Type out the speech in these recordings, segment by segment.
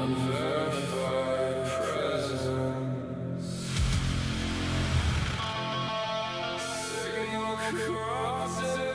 unverified presence. Signal corrupted.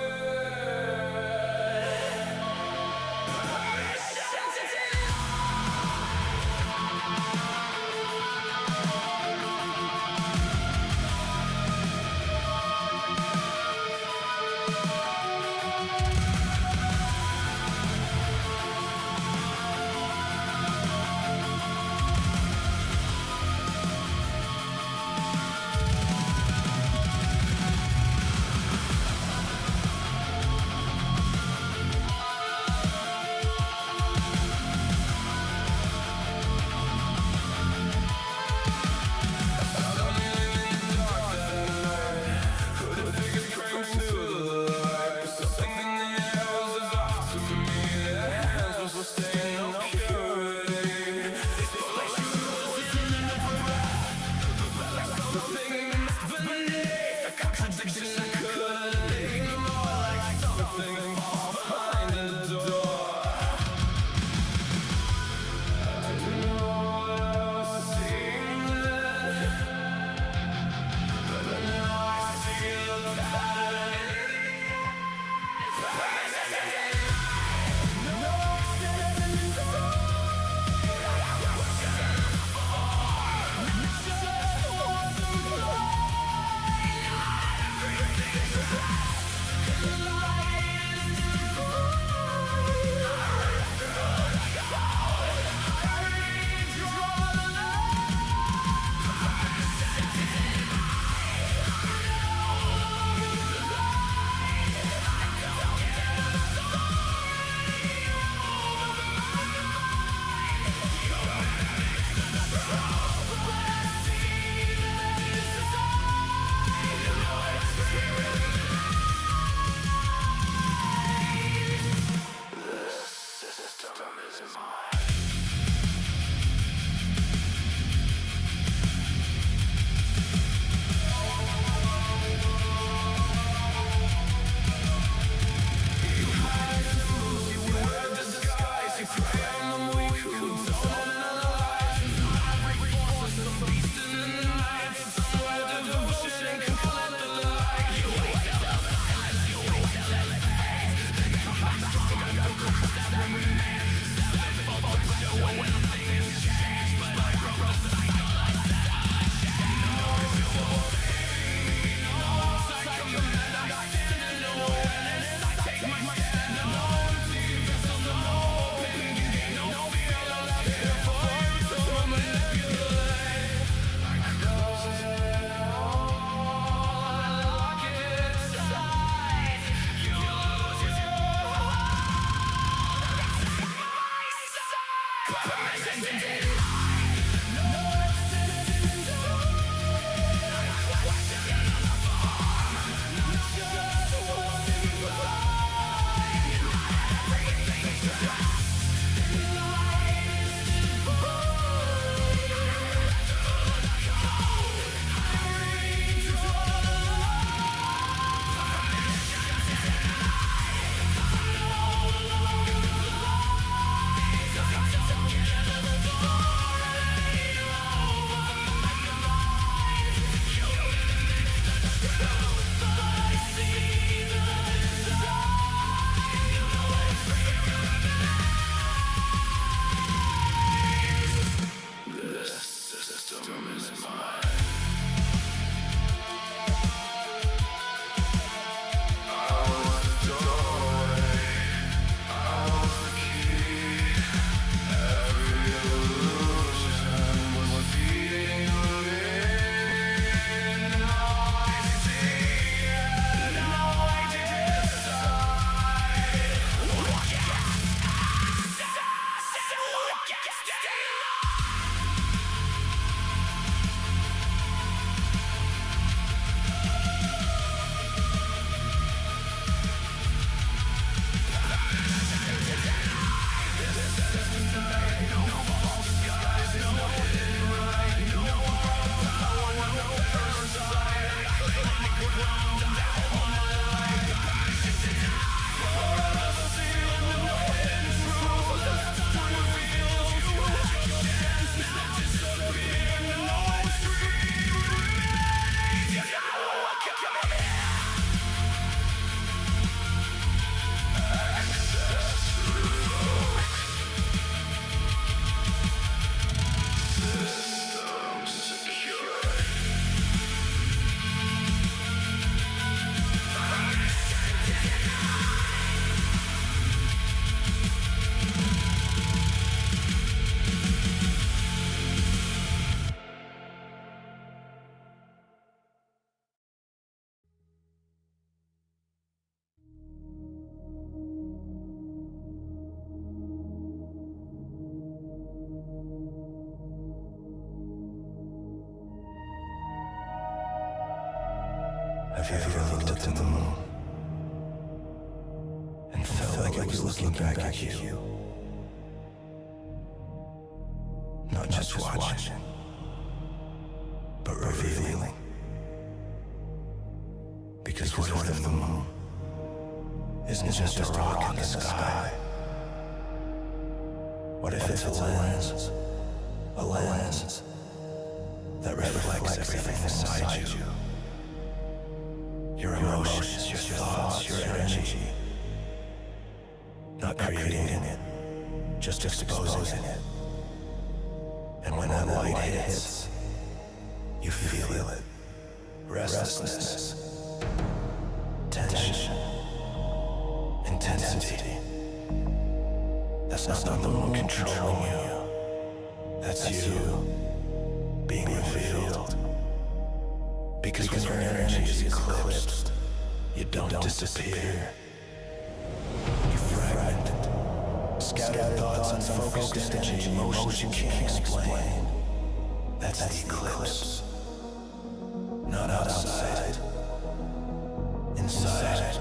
Have you ever looked at the moon and felt like it was looking back at you? Not just watching, but revealing. Because what if the moon isn't just a rock in the sky? What if it's a lens that reflects everything inside you? Your emotions, your thoughts, your energy. Not creating it, just exposing it. And when that light hits, you feel it. Restlessness, tension, intensity. That's not the moon controlling you. That's you being revealed. Because when your energy is eclipsed, you don't disappear. You fragment, scattered thoughts, unfocused energy, emotions you can't explain. That's the eclipse. Not outside, inside.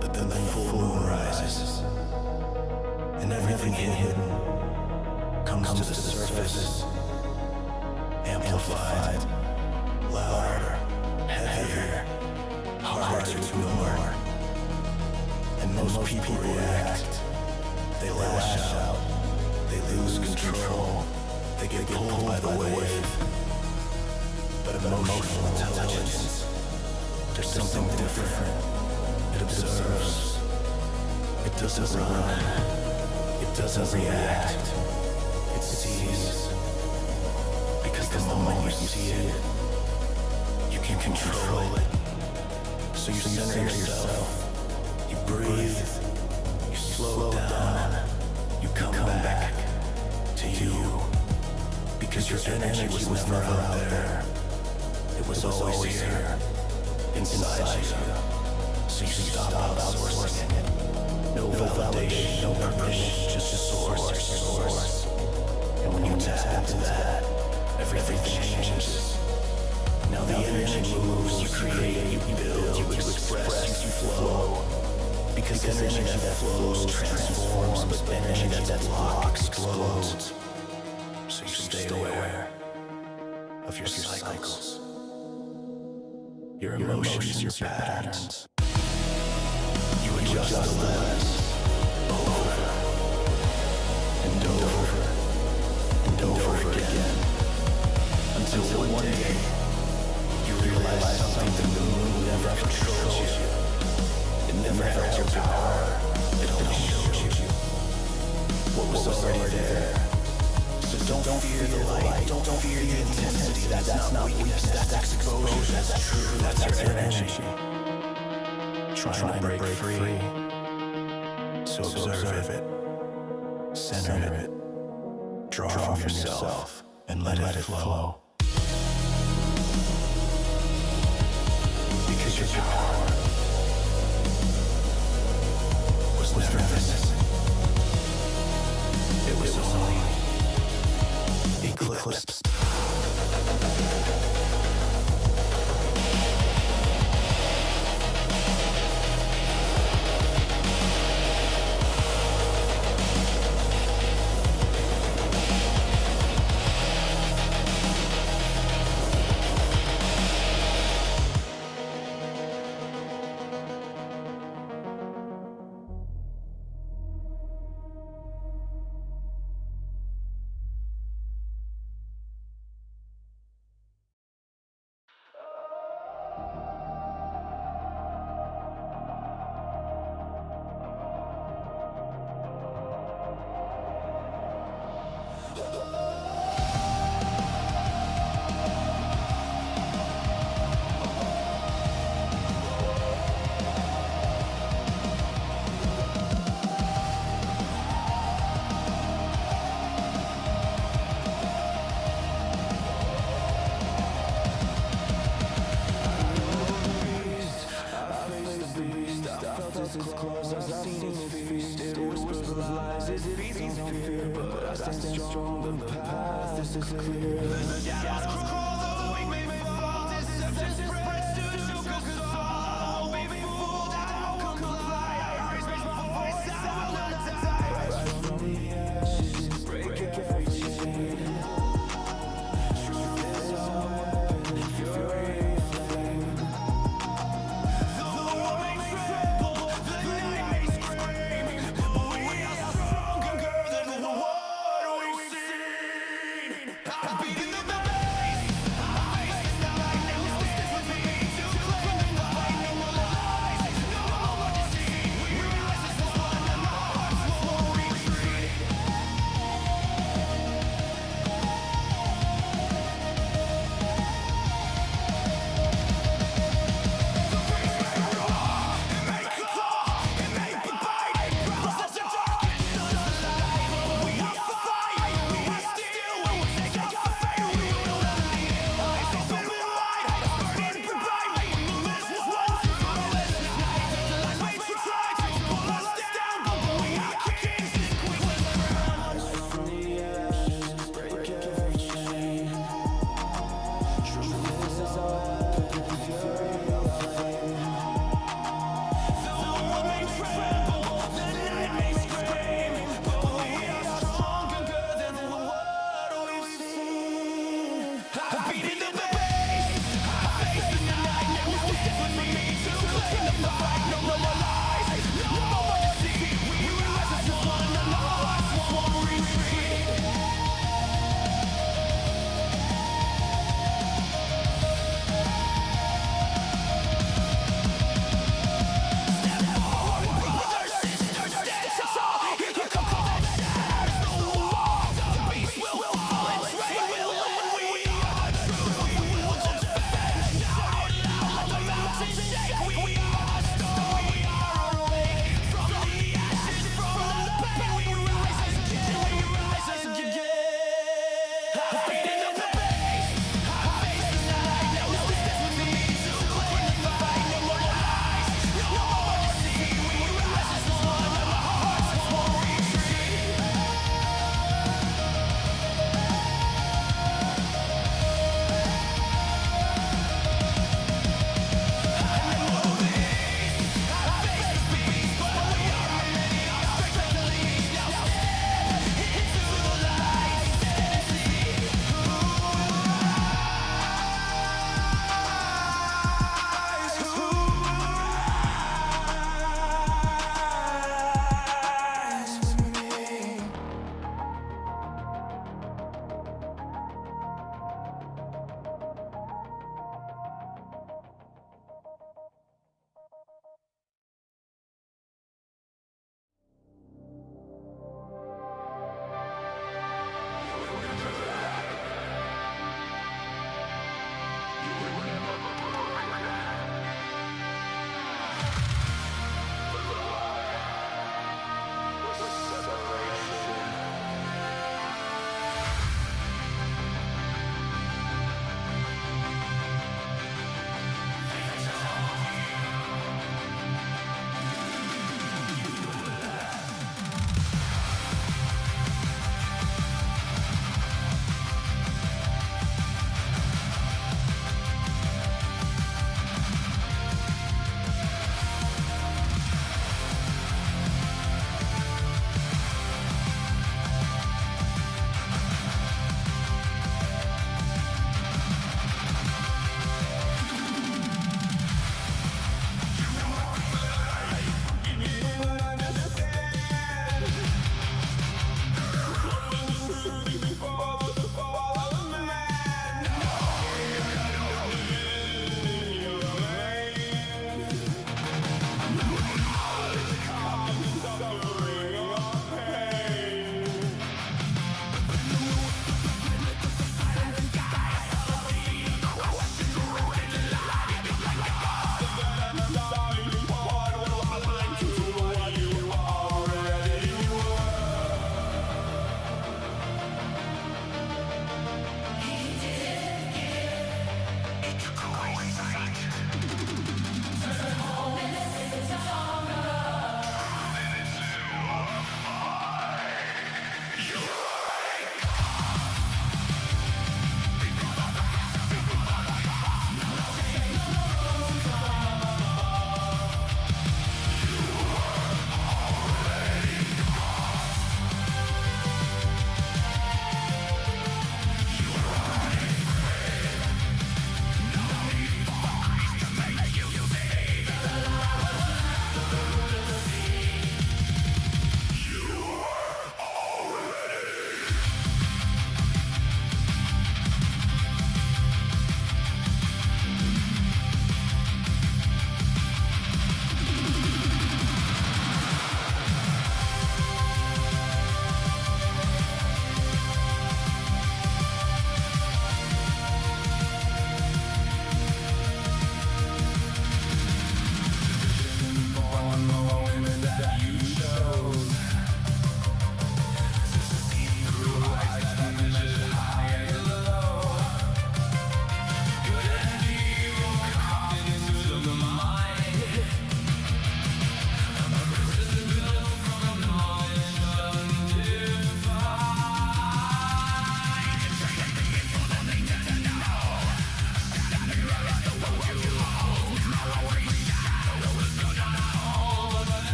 But then the full moon rises, and everything hidden comes to the surface, amplified. Louder, heavier, harder to ignore. And most people react. They lash out. They lose control. They get pulled by the wave. But emotional intelligence, there's something different. It observes. It doesn't run. It doesn't react. It sees. Because the moment you see it, you can control it. So you center yourself, you breathe, you slow down, you come back to you. Because your energy was never out there. It was always here, inside you. So you stop outsourcing it. No validation, no permission, just a source. And when you tap into that, everything changes. Now the energy moves, you create, you build, you express, you flow. Because energy that flows transforms, but energy that blocks explodes. So you stay aware of your cycles, your emotions, your patterns. You adjust the lens over and over and over again until one day you realize something the moon never controls you. It never held your power. It only showed you what was already there. So don't fear the light. Don't fear the intensity. That's not weakness. That's exposure. That's true. That's your energy. Trying to break free. So observe it. Center it. Draw from yourself and let it flow. Because your power was never missing. It was only eclipsed. close, it's close. I've seen it feast. It whispers lies, it feeds on fear. But I stand strong, the path is clear. The shadows crawl, the wing may fall. Deception spreads to choke us all. I won't be fooled, I won't comply. I raise my voice, I will not die. Rise from the ashes, break every chain. Truth is our weapon, fury flame. The world may tremble, the night may scream, but we are stronger than what we've seen. I'm beating the bass.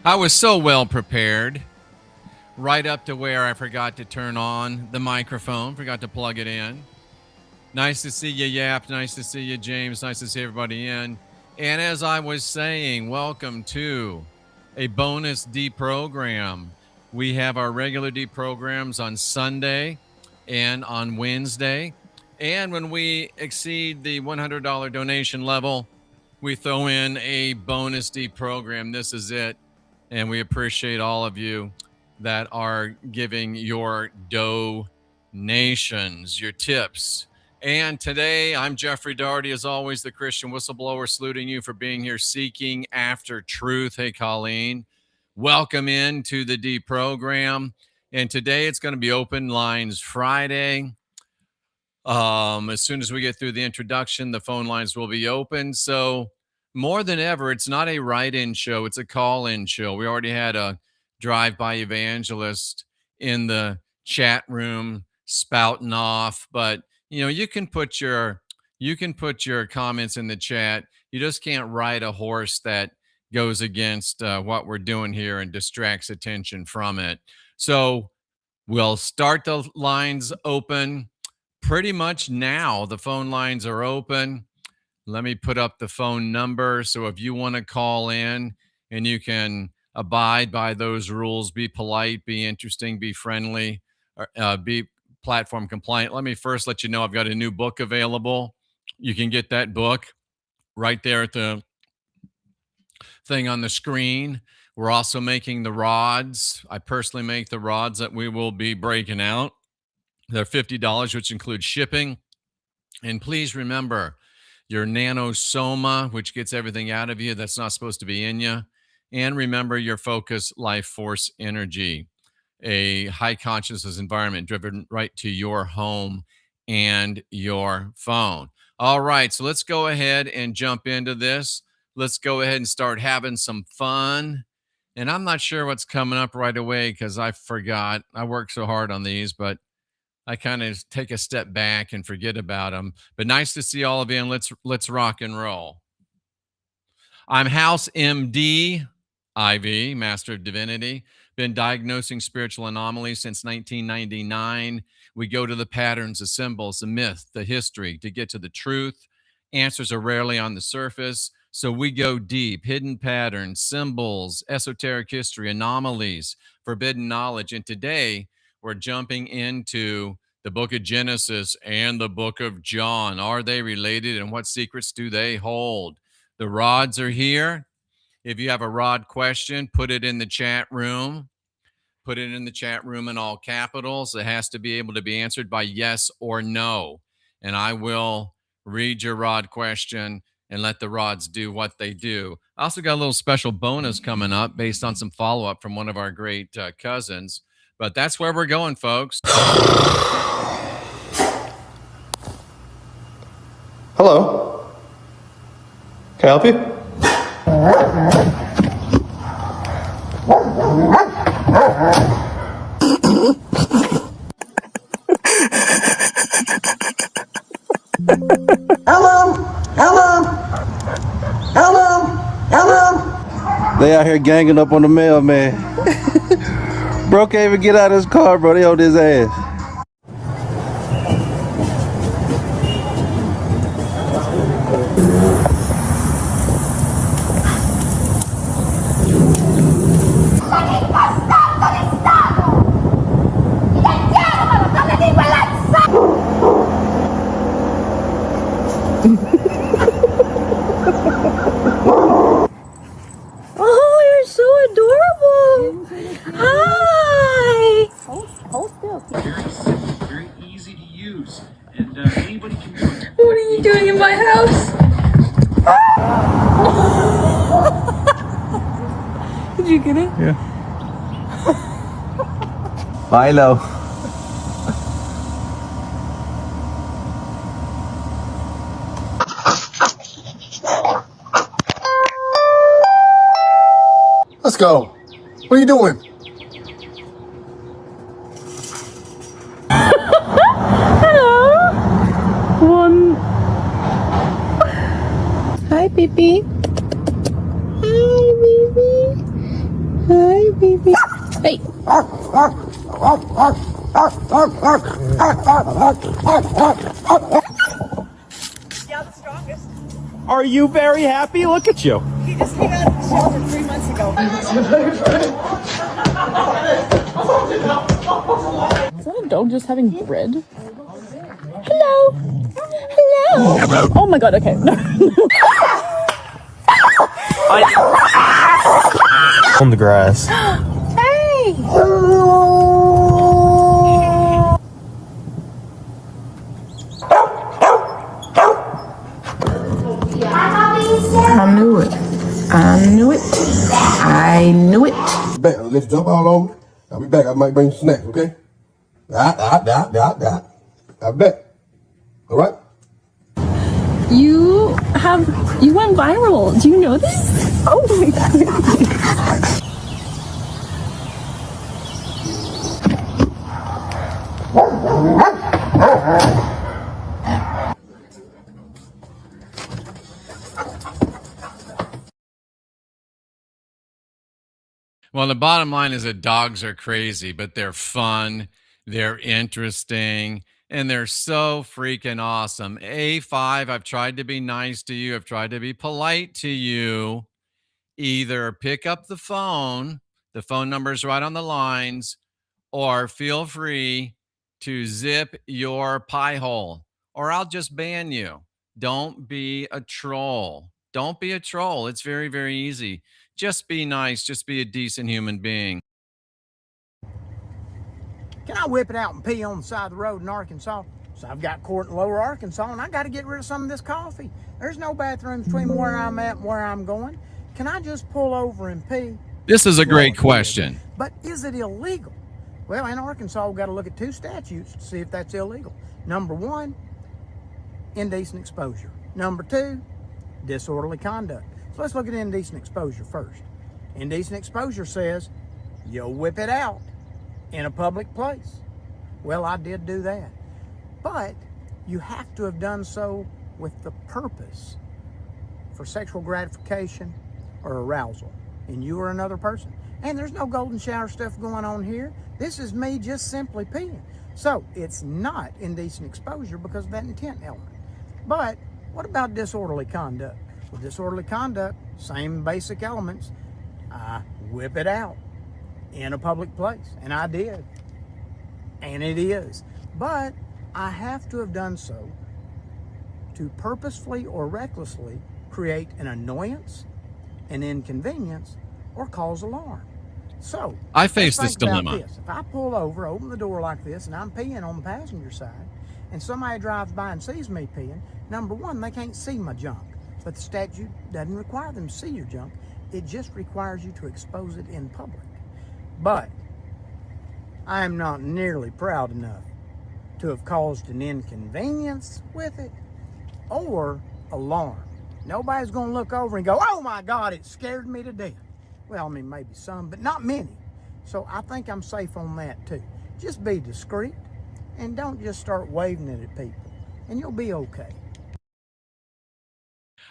I was so well prepared, right up to where I forgot to turn on the microphone, forgot to plug it in. Nice to see you, Yap. Nice to see you, James. Nice to see everybody in. And as I was saying, welcome to a bonus deprogram. We have our regular deprograms on Sunday and on Wednesday. And when we exceed the $100 donation level, we throw in a bonus deprogram. This is it. And we appreciate all of you that are giving your donations, your tips. And today, I'm Jeffrey Daugherty, as always, the Christian whistleblower, saluting you for being here, seeking after truth. Hey, Colleen, welcome in to the deprogram. And today it's going to be open lines Friday. As soon as we get through the introduction, the phone lines will be open. So more than ever, it's not a write-in show, it's a call-in show. We already had a drive-by evangelist in the chat room spouting off, but you can put your comments in the chat. You just can't ride a horse that goes against what we're doing here and distracts attention from it. So we'll start the lines open pretty much now. The phone lines are open. Let me put up the phone number. So if you want to call in, and you can abide by those rules, be polite, be interesting, be friendly, be platform compliant. Let me first let you know I've got a new book available. You can get that book right there at the thing on the screen. We're also making the rods. I personally make the rods that we will be breaking out. They're $50, which includes shipping. And please remember your nanosoma, which gets everything out of you that's not supposed to be in you. And remember your focus, life force, energy, a high consciousness environment driven right to your home and your phone. All right, so let's go ahead and jump into this. Let's go ahead and start having some fun. And I'm not sure what's coming up right away because I forgot. I worked so hard on these, but I kind of take a step back and forget about them. But nice to see all of you, and let's rock and roll. I'm House MD IV, Master of Divinity. Been diagnosing spiritual anomalies since 1999. We go to the patterns, the symbols, the myth, the history to get to the truth. Answers are rarely on the surface, so we go deep. Hidden patterns, symbols, esoteric history, anomalies, forbidden knowledge. And today, we're jumping into the book of Genesis and the book of John. Are they related, and what secrets do they hold? The rods are here. If you have a rod question, put it in the chat room. Put it in the chat room in all capitals. It has to be able to be answered by yes or no. And I will read your rod question and let the rods do what they do. I also got a little special bonus coming up based on some follow-up from one of our great cousins. But that's where we're going, folks. Hello. Can I help you? They out here ganging up on the mailman. Bro can't even get out of his car, bro. They hold his ass. Oh, you're so adorable. Hi. Hold still. Very simple, very easy to use, and anybody can do it. What are you doing in my house? Did you get it? Yeah. Milo. Let's go. What are you doing? Hello. One. Hi, baby. Hi, baby. Hi, baby. Hey. Yeah, the strongest. Are you very happy? Look at you. He just came out of the shelter 3 months ago. Is that a dog just having bread? Hello. Hello. Oh my god, okay. On the grass. Hey. I knew it. I knew it. I knew it. Let's jump all over. I'll be back. I might bring some snacks, okay? I bet. All right? You went viral. Do you know this? Oh my god. Well, the bottom line is that dogs are crazy, but they're fun, they're interesting, and they're so freaking awesome. A5, I've tried to be nice to you, I've tried to be polite to you. Either pick up the phone number's right on the lines, or feel free to zip your pie hole, or I'll just ban you. Don't be a troll. Don't be a troll. It's very, very easy. Just be nice. Just be a decent human being. Can I whip it out and pee on the side of the road in Arkansas? So I've got court in Lower Arkansas, and I got to get rid of some of this coffee. There's no bathrooms between where I'm at and where I'm going. Can I just pull over and pee? This is a great question. But is it illegal? Well, in Arkansas, we've got to look at 2 statutes to see if that's illegal. Number 1, indecent exposure. Number 2, disorderly conduct. So let's look at indecent exposure first. Indecent exposure says you'll whip it out in a public place. Well, I did do that. But you have to have done so with the purpose for sexual gratification or arousal in you or another person. And there's no golden shower stuff going on here. This is me just simply peeing. So it's not indecent exposure because of that intent element. But what about disorderly conduct? Well, disorderly conduct, same basic elements. I whip it out in a public place, and I did, and it is. But I have to have done so to purposefully or recklessly create an annoyance, an inconvenience, or cause alarm. So I face this dilemma. This. If I pull over, open the door like this, and I'm peeing on the passenger side, and somebody drives by and sees me peeing, number 1, they can't see my junk. But the statute doesn't require them to see your junk. It just requires you to expose it in public. But I am not nearly proud enough to have caused an inconvenience with it or alarm. Nobody's going to look over and go, oh my God, it scared me to death. Well, I mean, maybe some, but not many. So I think I'm safe on that too. Just be discreet and don't just start waving it at people, and you'll be okay.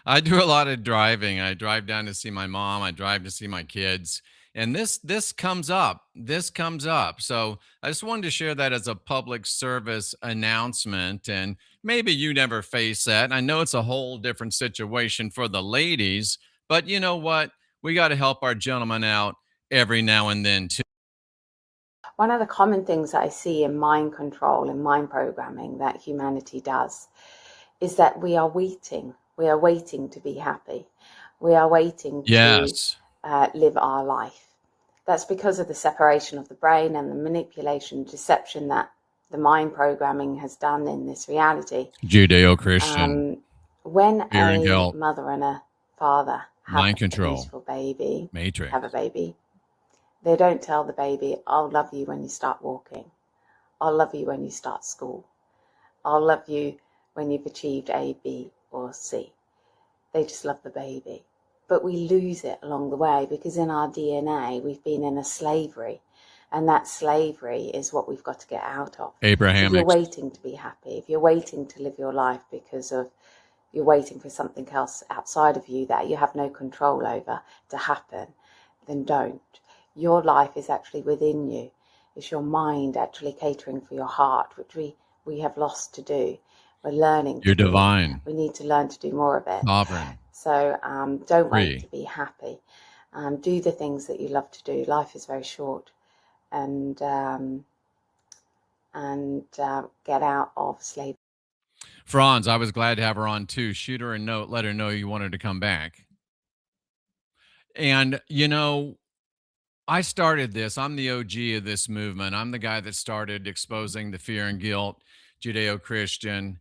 I do a lot of driving. I drive down to see my mom. I drive to see my kids. And this comes up. This comes up. So I just wanted to share that as a public service announcement. And maybe you never face that. I know it's a whole different situation for the ladies, but you know what? We got to help our gentlemen out every now and then too. One of the common things that I see in mind control and mind programming that humanity does is that we are waiting. We are waiting to be happy. We are waiting to live our life. That's because of the separation of the brain and the manipulation, deception that the mind programming has done in this reality. Judeo-Christian. When a mother and a father have mind control, a peaceful baby, Matrix. Have a baby, they don't tell the baby, I'll love you when you start walking. I'll love you when you start school. I'll love you when you've achieved A, B, or C. They just love the baby. But we lose it along the way because in our DNA, we've been in a slavery. And that slavery is what we've got to get out of. Abraham. If you're waiting to be happy, if you're waiting to live your life because of you're waiting for something else outside of you that you have no control over to happen, then don't. Your life is actually within you. It's your mind actually catering for your heart, which we have lost to do. We're learning. You're divine. We need to learn to do more of it. Sovereign. So don't wait to be happy. Do the things that you love to do. Life is very short, and get out of slavery. Franz, I was glad to have her on too. Shoot her a note, let her know you wanted to come back. And you know, I started this. I'm the OG of this movement. I'm the guy that started exposing the fear and guilt, Judeo-Christian,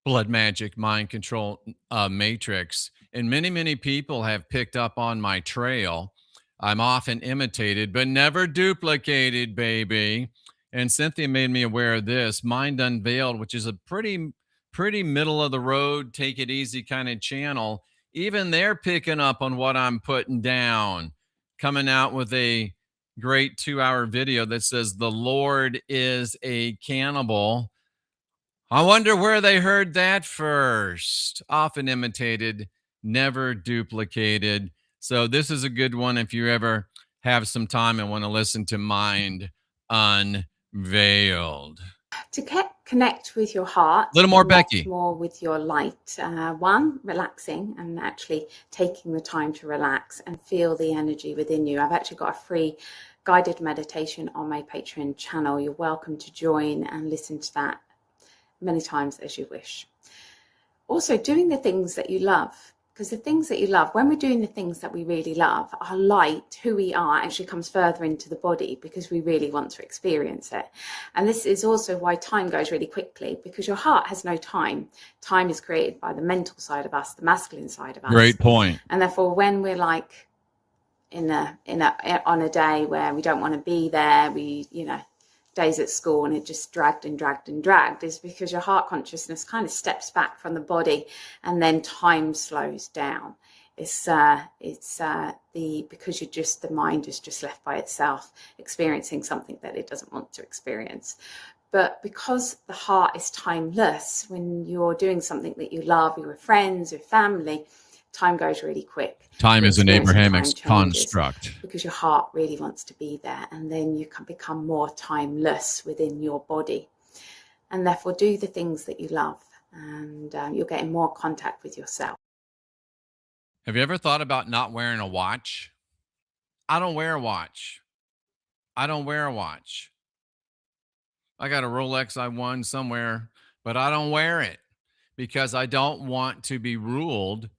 blood magic, mind control matrix. And many, many people have picked up on my trail. I'm often imitated, but never duplicated, baby. And Cynthia made me aware of this Mind Unveiled, which is a pretty middle of the road, take it easy kind of channel. Even they're picking up on what I'm putting down, coming out with a great 2-hour video that says the Lord is a cannibal. I wonder where they heard that first. Often imitated, never duplicated. So this is a good one if you ever have some time and want to listen to Mind Unveiled. To connect with your heart, A little more connect Becky. more with your light. One, relaxing and actually taking the time to relax and feel the energy within you. I've actually got a free guided meditation on my Patreon channel. You're welcome to join and listen to that many times as you wish. Also, doing the things that you love, because the things that you love, when we're doing the things that we really love, our light, who we are, actually comes further into the body because we really want to experience it. And this is also why time goes really quickly, because your heart has no time. Time is created by the mental side of us, the masculine side of us. Great point. And therefore, when we're like on a day where we don't want to be there, days at school and it just dragged is because your heart consciousness kind of steps back from the body and then time slows down. Because the mind is just left by itself experiencing something that it doesn't want to experience. But because the heart is timeless, when you're doing something that you love, you're with friends, with family, time goes really quick. Time is an Abrahamic construct. Because your heart really wants to be there, and then you can become more timeless within your body. And therefore do the things that you love, and you're getting more contact with yourself. Have you ever thought about not wearing a watch? I don't wear a watch. I got a Rolex I won somewhere, but I don't wear it because I don't want to be ruled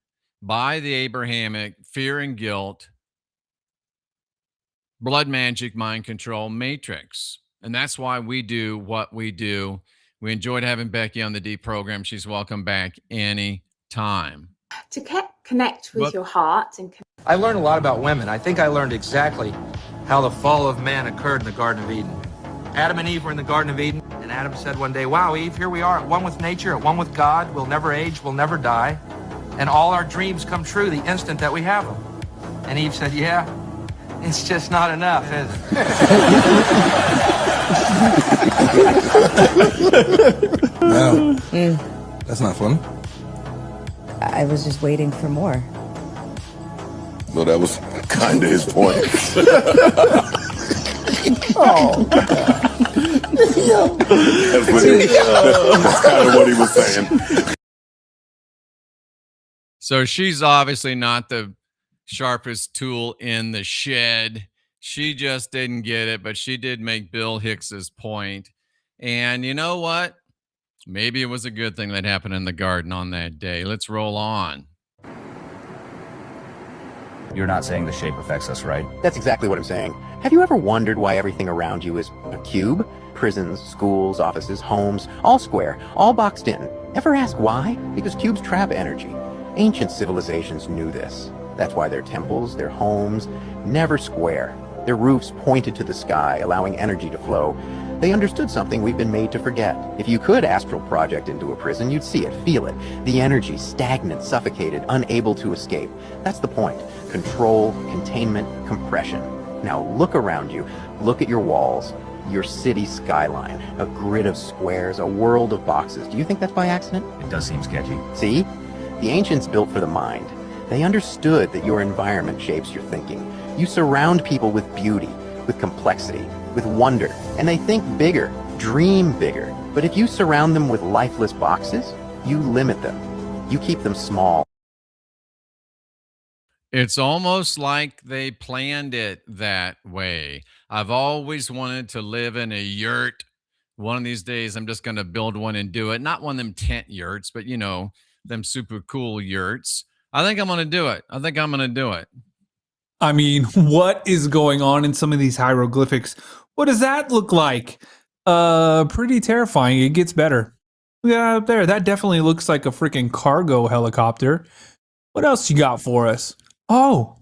by the Abrahamic fear and guilt, blood magic, mind control matrix. And that's why we do what we do. We enjoyed having Becky on the deprogram. She's welcome back anytime. To connect with your heart. I learned a lot about women. I think I learned exactly how the fall of man occurred in the Garden of Eden. Adam and Eve were in the Garden of Eden, and Adam said one day, "Wow, Eve, here we are, at one with nature, at one with God. We'll never age, we'll never die. And all our dreams come true the instant that we have them." And Eve said, "Yeah, it's just not enough, is it?" No, that's not funny. I was just waiting for more. No, that was kind of his point. Oh. That's kind of what he was saying. So she's obviously not the sharpest tool in the shed. She just didn't get it, but she did make Bill Hicks's point. And you know what? Maybe it was a good thing that happened in the garden on that day. Let's roll on. You're not saying the shape affects us, right? That's exactly what I'm saying. Have you ever wondered why everything around you is a cube? Prisons, schools, offices, homes, all square, all boxed in. Ever ask why? Because cubes trap energy. Ancient civilizations knew this. That's why their temples, their homes, never square. Their roofs pointed to the sky, allowing energy to flow. They understood something we've been made to forget. If you could astral project into a prison, you'd see it, feel it. The energy, stagnant, suffocated, unable to escape. That's the point. Control, containment, compression. Now look around you. Look at your walls, your city skyline, a grid of squares, a world of boxes. Do you think that's by accident? It does seem sketchy. See? The ancients built for the mind. They understood that your environment shapes your thinking. You surround people with beauty, with complexity, with wonder, and they think bigger, dream bigger. But if you surround them with lifeless boxes, you limit them. You keep them small. It's almost like they planned it that way. I've always wanted to live in a yurt. One of these days, I'm just going to build one and do it. Not one of them tent yurts, but, you know, them super cool yurts. I think I'm going to do it. I mean, what is going on in some of these hieroglyphics? What does that look like? Pretty terrifying. It gets better. Yeah, up there. That definitely looks like a freaking cargo helicopter. What else you got for us? Oh,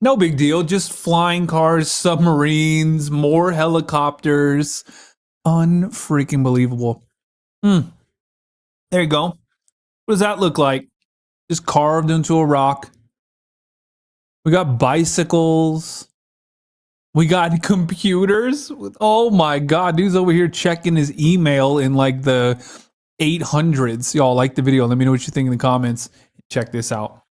No big deal. Just flying cars, submarines, more helicopters. Unfreaking believable. There you go. What does that look like? Just carved into a rock. We got bicycles. We got computers. Oh my God. Dude's over here checking his email in like the 800s. Y'all like the video. Let me know what you think in the comments. Check this out.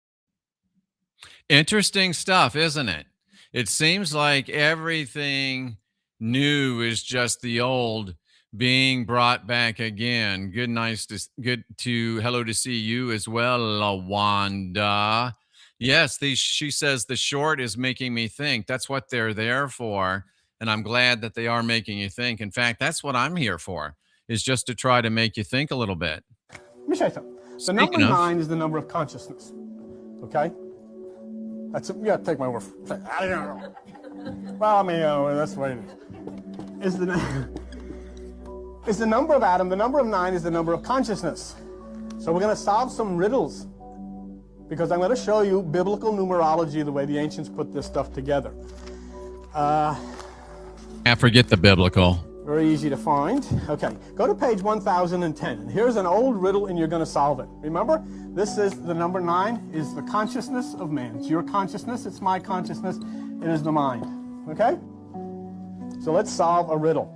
Interesting stuff, isn't it? It seems like everything new is just the old being brought back again. Hello to see you as well, Lawanda. Yes, she says the short is making me think. That's what they're there for. And I'm glad that they are making you think. In fact, that's what I'm here for, is just to try to make you think a little bit. Let me show you something. The number 9 is the number of consciousness. Okay? That's it. You gotta take my word for it. I don't know. Well, I mean, that's the way it is. Is the number of Adam. The number of 9 is the number of consciousness. So we're going to solve some riddles, because I'm going to show you biblical numerology, the way the ancients put this stuff together. Forget the biblical. Very easy to find. Okay, go to page 1010. And here's an old riddle, and you're going to solve it. Remember, this is the number 9 is the consciousness of man. It's your consciousness. It's my consciousness. It is the mind. Okay? So let's solve a riddle.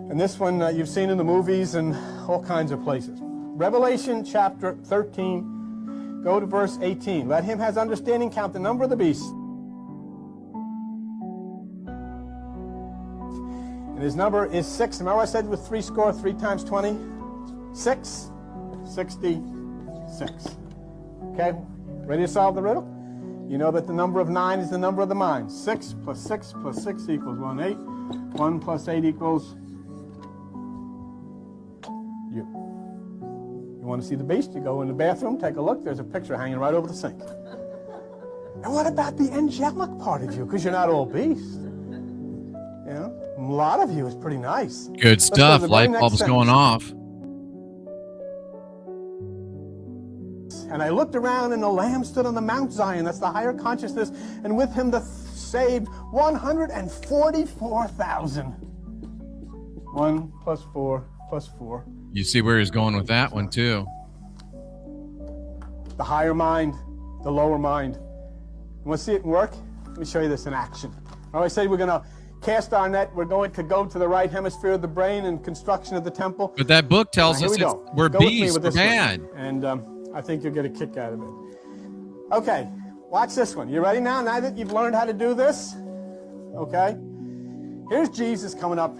And this one you've seen in the movies and all kinds of places. Revelation chapter 13, go to verse 18. Let him has understanding count the number of the beast. And his number is 6. Remember I said with 3 score, 3 times 20? 6? 66. Okay, ready to solve the riddle? You know that the number of 9 is the number of the mind. 6 plus 6 plus 6 equals 1, 8. 1 plus 8 equals you. You want to see the beast? You go in the bathroom, take a look. There's a picture hanging right over the sink. And what about the angelic part of you? Because you're not all beast. You know, a lot of you is pretty nice. Good stuff. Light bulbs going off. And I looked around, and the Lamb stood on the Mount Zion. That's the higher consciousness. And with him the saved 144,000. 1 plus 4 plus 4. You see where he's going with that one, too. The higher mind, the lower mind. You want to see it work? Let me show you this in action. I said we're going to cast our net. We're going to go to the right hemisphere of the brain and construction of the temple. But that book tells us we're beasts, we're bad. And I think you'll get a kick out of it. Okay, watch this one. You ready now? Now that you've learned how to do this, okay? Here's Jesus coming up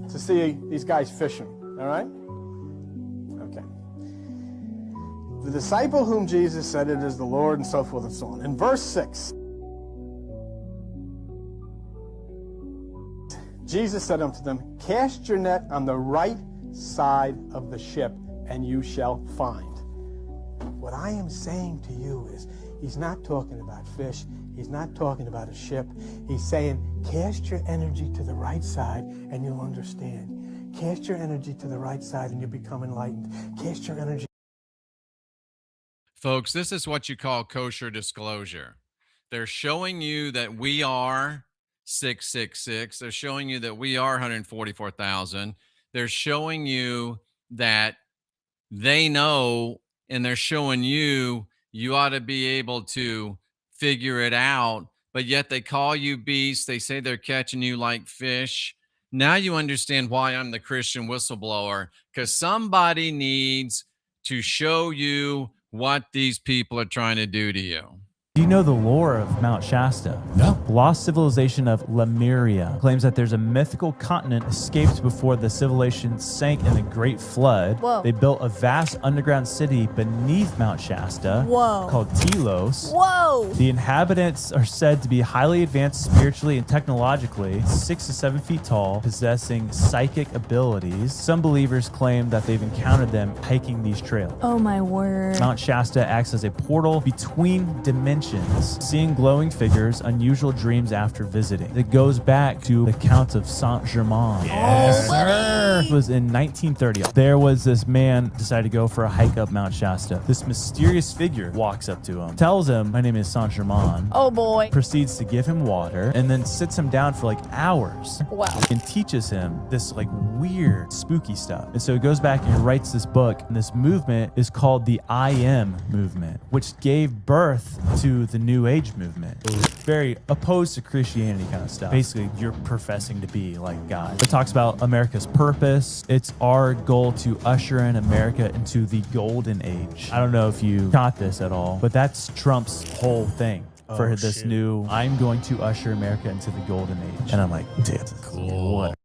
to see these guys fishing, all right? Okay. The disciple whom Jesus said it is the Lord, and so forth and so on. In verse 6, Jesus said unto them, cast your net on the right side of the ship, and you shall find. What I am saying to you is, he's not talking about fish. He's not talking about a ship. He's saying, cast your energy to the right side and you'll understand. Cast your energy to the right side and you'll become enlightened. Cast your energy. Folks, this is what you call kosher disclosure. They're showing you that we are 666. They're showing you that we are 144,000. They're showing you that they know, and they're showing you ought to be able to figure it out, but yet they call you beasts. They say they're catching you like fish. Now you understand why I'm the Christian whistleblower, because somebody needs to show you what these people are trying to do to you. Do you know the lore of Mount Shasta? No. The lost civilization of Lemuria claims that there's a mythical continent escaped before the civilization sank in the Great Flood. Whoa. They built a vast underground city beneath Mount Shasta. Whoa. Called Telos. Whoa. The inhabitants are said to be highly advanced spiritually and technologically, 6 to 7 feet tall, possessing psychic abilities. Some believers claim that they've encountered them hiking these trails. Oh my word. Mount Shasta acts as a portal between dimensions mentions seeing glowing figures, unusual dreams after visiting. It goes back to the Count of Saint-Germain. Yes, sir. It was in 1930. There was this man decided to go for a hike up Mount Shasta. This mysterious figure walks up to him, tells him, "My name is Saint-Germain." Oh boy. Proceeds to give him water and then sits him down for like hours. Wow. And teaches him this like weird, spooky stuff. And so he goes back and he writes this book. And this movement is called the I Am movement, which gave birth to the New Age movement. Very opposed to Christianity kind of stuff. Basically, you're professing to be like God. It talks about America's purpose. It's our goal to usher in America into the golden age. I don't know if you caught this at all, but that's Trump's whole thing. For this new, I'm going to usher America into the golden age. And I'm like, dude, cool. What?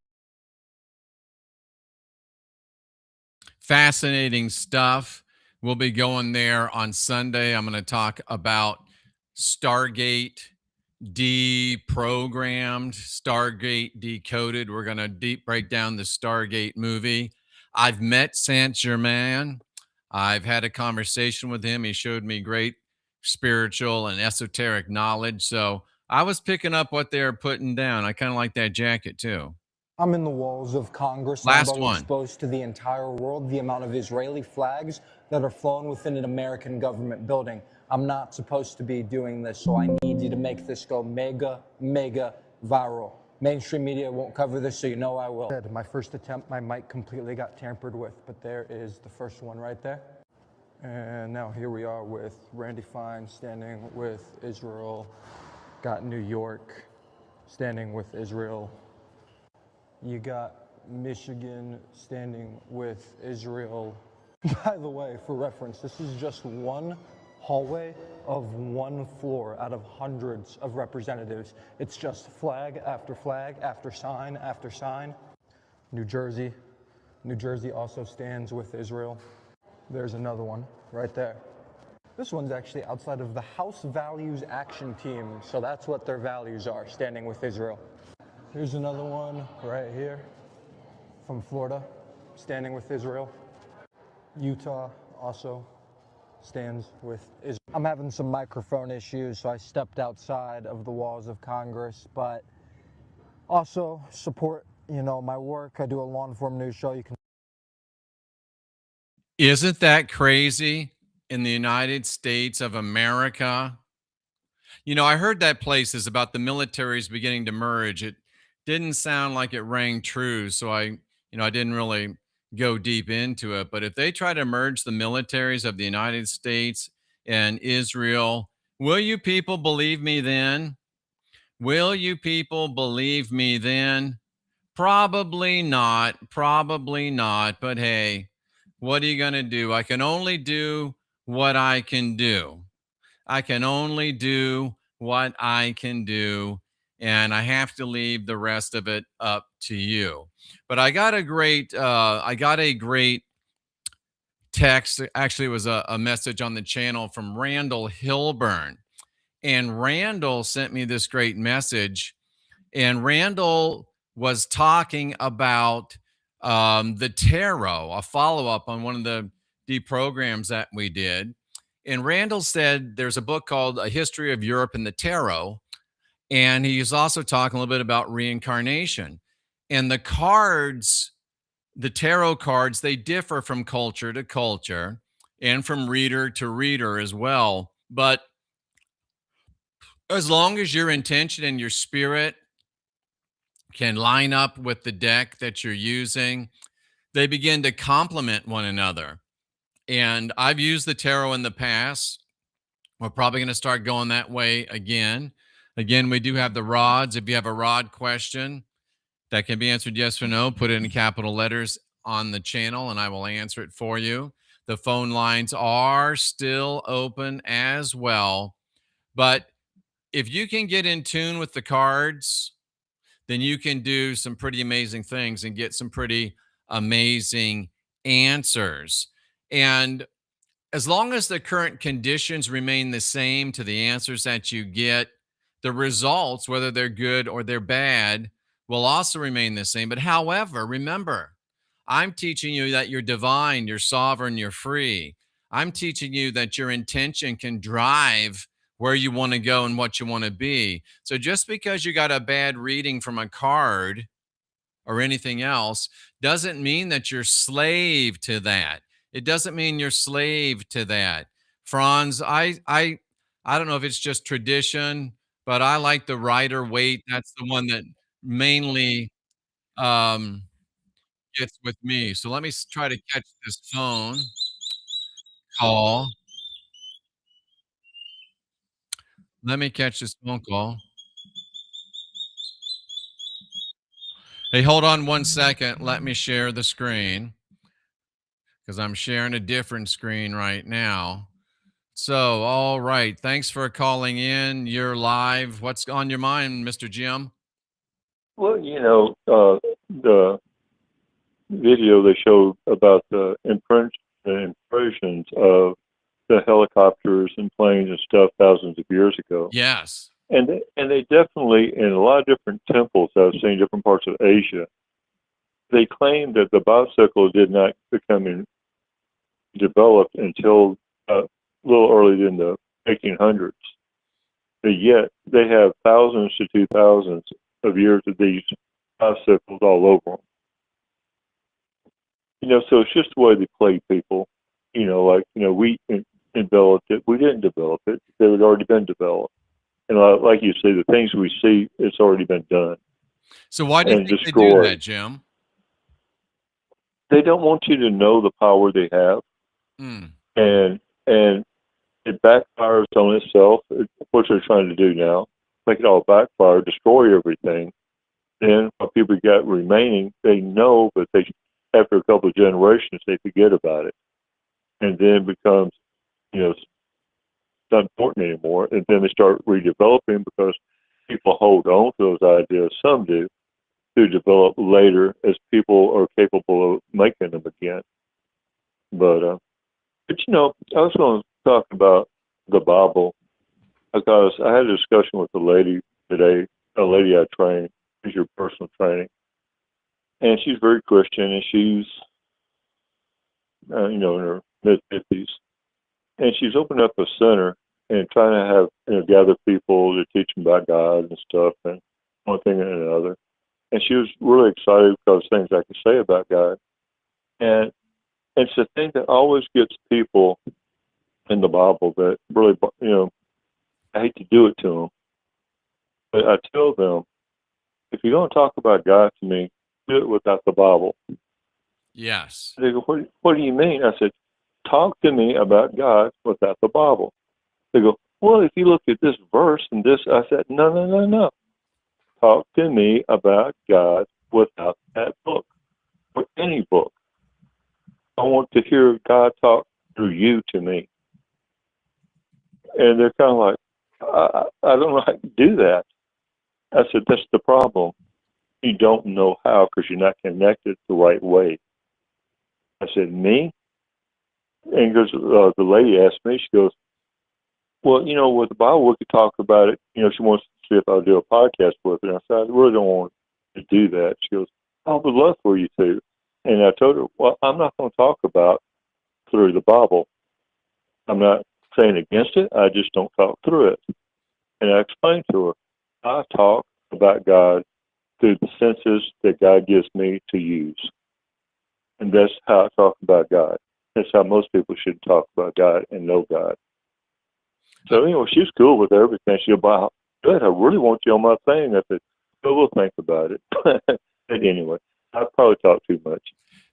Fascinating stuff. We'll be going there on Sunday. I'm going to talk about Stargate deprogrammed, Stargate decoded. We're going to deep break down the Stargate movie. I've met Saint-Germain. I've had a conversation with him. He showed me great spiritual and esoteric knowledge. So I was picking up what they're putting down. I kind of like that jacket too. I'm in the walls of Congress. Last I'm one. exposed to the entire world, the amount of Israeli flags that are flown within an American government building. I'm not supposed to be doing this, so I need you to make this go mega, mega viral. Mainstream media won't cover this, so you know I will. My first attempt, my mic completely got tampered with, but there is the first one right there. And now here we are with Randy Fine standing with Israel. Got New York standing with Israel. You got Michigan standing with Israel. By the way, for reference, this is just one hallway of one floor out of hundreds of representatives. It's just flag after flag after sign after sign. New Jersey. New Jersey also stands with Israel. There's another one right there. This one's actually outside of the House Values Action Team, so that's what their values are, standing with Israel. Here's another one right here from Florida, standing with Israel. Utah also stands with Israel. I'm having some microphone issues, so I stepped outside of the walls of Congress, but also support, my work. I do a long-form news show. You can. Isn't that crazy? In the United States of America, I heard that places about the militaries beginning to merge. It didn't sound like it rang true, so I didn't really go deep into it. But if they try to merge the militaries of the United States and Israel, will you people believe me then? Will you people believe me then? Probably not. Probably not. But hey, what are you going to do? I can only do what I can do. I can only do what I can do, and I have to leave the rest of it up to you. But I got a great text. Actually, it was a message on the channel from Randall Hilburn, and Randall sent me this great message. And Randall was talking about the tarot, a follow-up on one of the deprograms that we did. And Randall said there's a book called A History of Europe and the Tarot. And he's also talking a little bit about reincarnation. And the cards, the tarot cards, they differ from culture to culture and from reader to reader as well. But as long as your intention and your spirit can line up with the deck that you're using, they begin to complement one another. And I've used the tarot in the past. We're probably going to start going that way again. Again, we do have the rods. If you have a rod question that can be answered yes or no, put it in capital letters on the channel and I will answer it for you. The phone lines are still open as well. But if you can get in tune with the cards, then you can do some pretty amazing things and get some pretty amazing answers. And as long as the current conditions remain the same to the answers that you get, the results, whether they're good or they're bad, will also remain the same. But however, remember, I'm teaching you that you're divine, you're sovereign, you're free. I'm teaching you that your intention can drive where you want to go and what you want to be. So just because you got a bad reading from a card or anything else doesn't mean that you're slave to that. It doesn't mean you're slave to that. Franz, I don't know if it's just tradition, but I like the Rider Waite. That's the one that mainly um gets with me. So let me try to catch this phone call. Let me catch this phone call. Hey, hold on 1 second. Let me share the screen because I'm sharing a different screen right now. So, all right. Thanks for calling in. You're live. What's on your mind, Mr. Jim? Well, the video they showed about the impressions of the helicopters and planes and stuff thousands of years ago. Yes. And they definitely, in a lot of different temples I've seen in different parts of Asia, they claim that the bicycle did not become developed until a little earlier in the 1800s. But yet they have thousands to 2,000 of years of these bicycles all over them. So it's just the way they play people. We developed it. We didn't develop it. They had already been developed. And like you say, the things we see, it's already been done. So why do you think they do that, Jim? They don't want you to know the power they have. And it backfires on itself. What they're trying to do now, make it all backfire, destroy everything. Then what people got remaining, they know, but after a couple of generations, they forget about it. And then it becomes, it's not important anymore. And then they start redeveloping because people hold on to those ideas. Some do, to develop later as people are capable of making them again. But I was going to talk about the Bible because I had a discussion with a lady today, a lady I trained, who's your personal training, and she's very Christian, and she's, in her mid-50s, and she's opened up a center and trying to have, gather people to teach them about God and stuff, and one thing and another. And she was really excited because things I could say about God. And it's the thing that always gets people in the Bible that really, I hate to do it to them, but I tell them, if you're going to talk about God to me, do it without the Bible. Yes. They go, what do you mean? I said, talk to me about God without the Bible. They go, well, if you look at this verse and this, I said, no. Talk to me about God without that book or any book. I want to hear God talk through you to me. And they're kind of like, I don't know how to do that. I said, that's the problem. You don't know how because you're not connected the right way. I said, me? And because the lady asked me, she goes, well, with the Bible, we could talk about it. She wants to see if I'll do a podcast with her. And I said, I really don't want to do that. She goes, I would love for you to. And I told her, well, I'm not going to talk about through the Bible. I'm not saying against it. I just don't talk through it. And I explained to her, I talk about God through the senses that God gives me to use. And that's how I talk about God. That's how most people should talk about God and know God. So, she's cool with everything. She'll buy, good, I really want you on my thing. I said, we'll think about it. But anyway, I probably talk too much.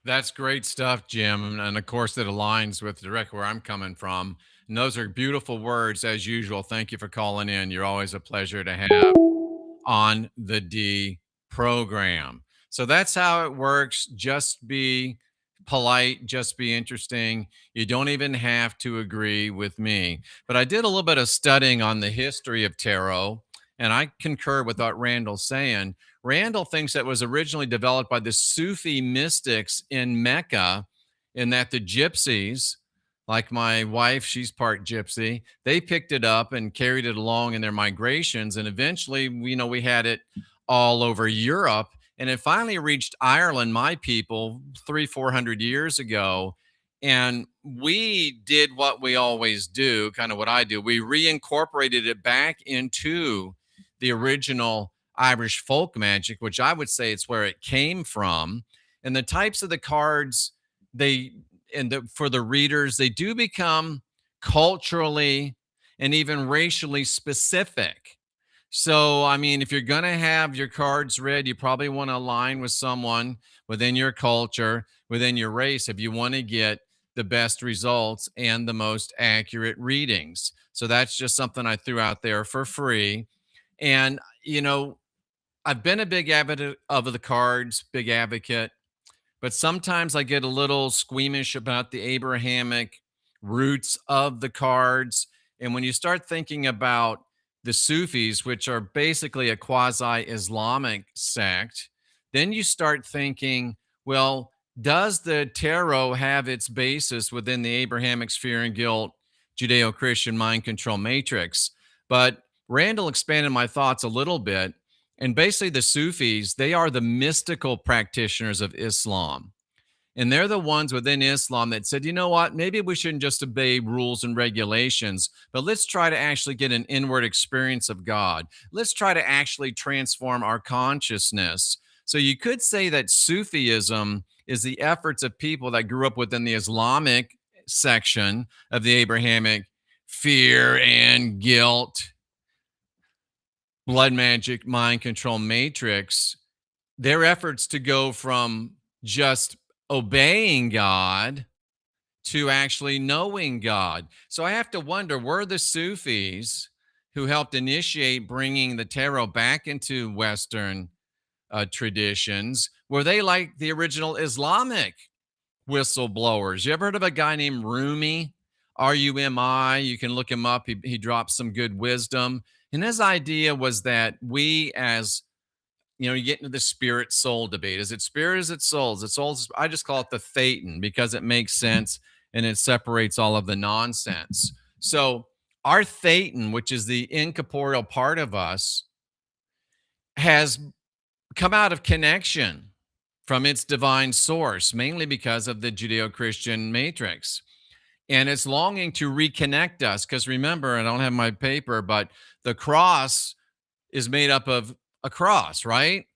That's great stuff, Jim. And of course, that aligns with directly where I'm coming from. And those are beautiful words, as usual. Thank you for calling in. You're always a pleasure to have on the D program. So that's how it works. Just be polite, just be interesting. You don't even have to agree with me. But I did a little bit of studying on the history of tarot, and I concur with what Randall's saying. Randall thinks that was originally developed by the Sufi mystics in Mecca, in that the gypsies, like my wife, she's part gypsy, they picked it up and carried it along in their migrations. And eventually, we had it all over Europe. And it finally reached Ireland, my people, 300-400 years ago. And we did what we always do, kind of what I do. We reincorporated it back into the original Irish folk magic, which I would say it's where it came from. And the types of the cards, they for the readers, they do become culturally and even racially specific. So, I mean, if you're going to have your cards read, you probably want to align with someone within your culture, within your race, if you want to get the best results and the most accurate readings. So that's just something I threw out there for free. And, I've been a big advocate of the cards, big advocate, but sometimes I get a little squeamish about the Abrahamic roots of the cards. And when you start thinking about the Sufis, which are basically a quasi Islamic sect, then you start thinking, well, does the tarot have its basis within the Abrahamic sphere and guilt Judeo Christian mind control matrix? But Randall expanded my thoughts a little bit. And basically, the Sufis, they are the mystical practitioners of Islam. And they're the ones within Islam that said, you know what, maybe we shouldn't just obey rules and regulations, but let's try to actually get an inward experience of God. Let's try to actually transform our consciousness. So you could say that Sufism is the efforts of people that grew up within the Islamic section of the Abrahamic fear and guilt, blood magic, mind control matrix. Their efforts to go from just obeying God to actually knowing God. So I have to wonder, were the Sufis who helped initiate bringing the tarot back into Western traditions, were they like the original Islamic whistleblowers? You ever heard of a guy named Rumi? Rumi. You can look him up. He dropped some good wisdom. And his idea was that we as you get into the spirit soul debate. Is it spirit? Is it souls? It's souls. I just call it the thetan because it makes sense and it separates all of the nonsense. So our thetan, which is the incorporeal part of us, has come out of connection from its divine source, mainly because of the Judeo-Christian matrix. And it's longing to reconnect us. Because remember, I don't have my paper, but the cross is made up of a cross, right?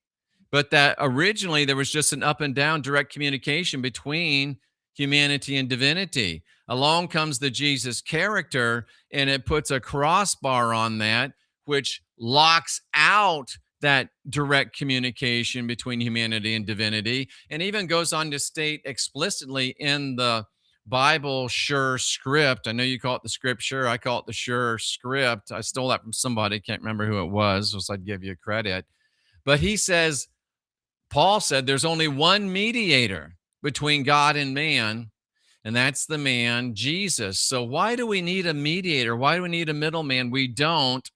But that originally there was just an up and down direct communication between humanity and divinity. Along comes the Jesus character, and it puts a crossbar on that, which locks out that direct communication between humanity and divinity, and even goes on to state explicitly in the Bible sure script. I know you call it the scripture. I call it the sure script. I stole that from somebody. Can't remember who it was, so I'd give you credit. But he says, Paul said there's only one mediator between God and man, and that's the man, Jesus. So why do we need a mediator? Why do we need a middleman? We don't.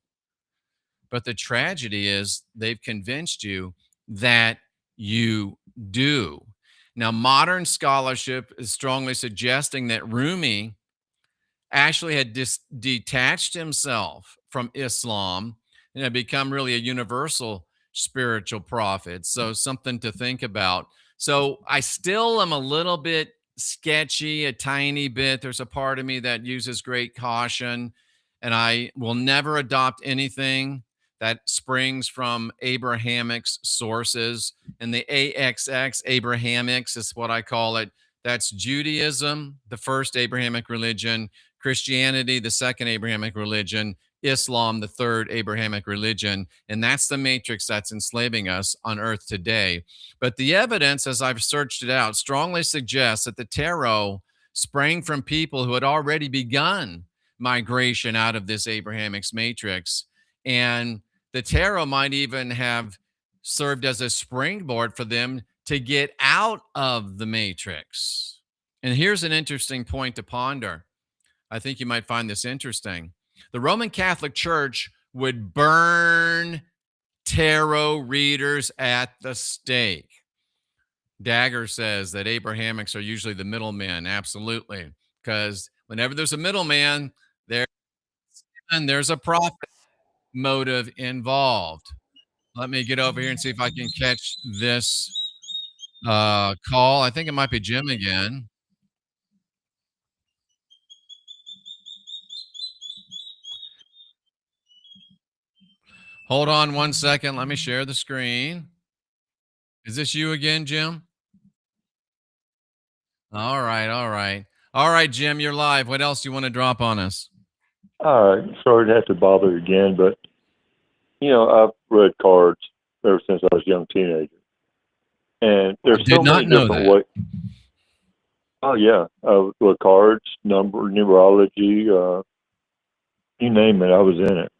But the tragedy is they've convinced you that you do. Now, modern scholarship is strongly suggesting that Rumi actually had detached himself from Islam and had become really a universal spiritual prophet. So something to think about. So I still am a little bit sketchy, a tiny bit. There's a part of me that uses great caution, and I will never adopt anything that springs from Abrahamics sources. And the AXX, Abrahamics, is what I call it. That's Judaism, the first Abrahamic religion, Christianity, the second Abrahamic religion, Islam, the third Abrahamic religion. And that's the matrix that's enslaving us on earth today. But the evidence, as I've searched it out, strongly suggests that the tarot sprang from people who had already begun migration out of this Abrahamic matrix. And the tarot might even have served as a springboard for them to get out of the matrix. And here's an interesting point to ponder. I think you might find this interesting. The Roman Catholic Church would burn tarot readers at the stake. Dagger says that Abrahamics are usually the middlemen. Absolutely. Because whenever there's a middleman, there's a profit motive involved. Let me get over here and see if I can catch this call. I think it might be Jim again. Hold on one second. Let me share the screen. Is this you again, Jim? All right, all right. All right, Jim, you're live. What else do you want to drop on us? All right. Sorry to have to bother you again, but, I've read cards ever since I was a young teenager. And there's did so not many know different that. ways. Oh, yeah. With cards, numerology, you name it, I was in it,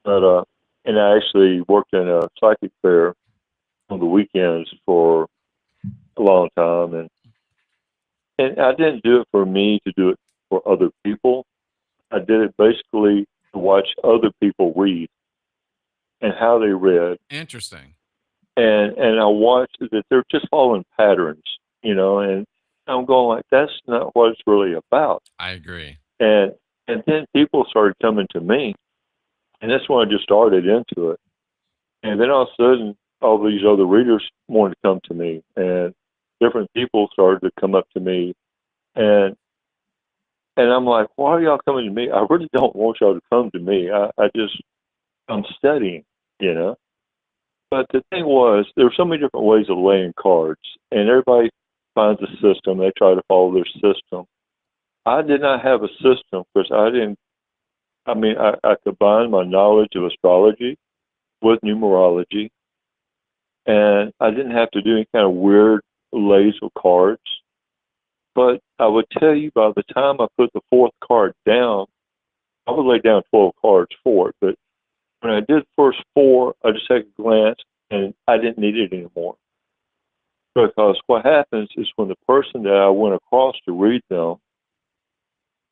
But, and I actually worked in a psychic fair on the weekends for a long time. And I didn't do it for me to do it for other people. I did it basically to watch other people read and how they read. Interesting. And I watched that they're just following patterns, and I'm going like, that's not what it's really about. I agree. And then people started coming to me, and that's when I just started into it. And then all of a sudden, all these other readers wanted to come to me, and different people started to come up to me, and I'm like, why are y'all coming to me? I really don't want y'all to come to me. I'm studying, But the thing was, there were so many different ways of laying cards, and everybody finds a system. They try to follow their system. I did not have a system because I combined my knowledge of astrology with numerology, and I didn't have to do any kind of weird lays of cards. But I would tell you, by the time I put the fourth card down, I would lay down 12 cards for it. But when I did the first four, I just had a glance, and I didn't need it anymore. Because what happens is when the person that I went across to read them,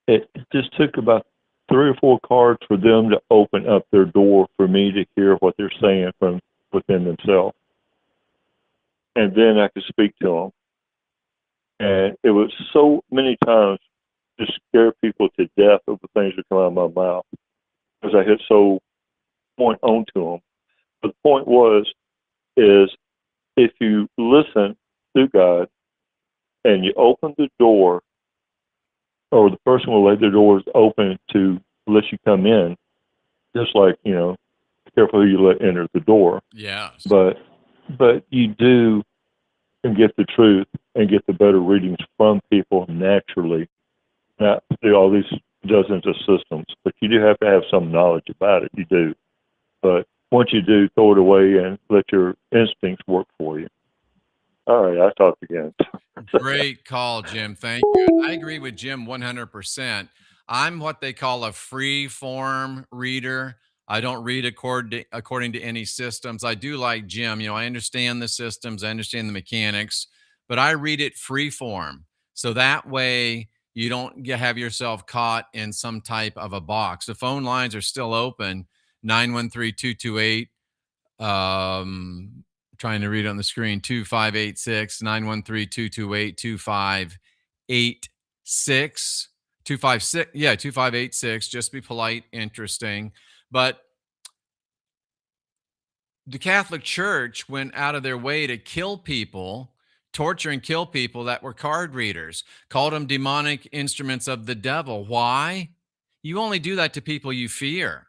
it just took about 3 or 4 cards for them to open up their door for me to hear what they're saying from within themselves. And then I could speak to them. And it was so many times to scare people to death of the things that come out of my mouth because I hit so point on to them. But the point is if you listen to God and you open the door, or the person will lay their doors open to let you come in, just like, be careful who you let enter the door. Yes. But you do can get the truth and get the better readings from people naturally, not through all these dozens of systems. But you do have to have some knowledge about it. You do. But once you do, throw it away and let your instincts work for you. All right, I talked again. Great call, Jim. Thank you. I agree with Jim 100%. I'm what they call a free form reader. I don't read according to any systems. I do like Jim. I understand the systems, I understand the mechanics, but I read it free form. So that way you don't have yourself caught in some type of a box. The phone lines are still open, 913-228 trying to read on the screen, 2586 913 228 2586 256. Yeah, 2586. Just be polite, interesting. But the Catholic Church went out of their way to kill people, torture and kill people that were card readers, called them demonic instruments of the devil. Why? You only do that to people you fear.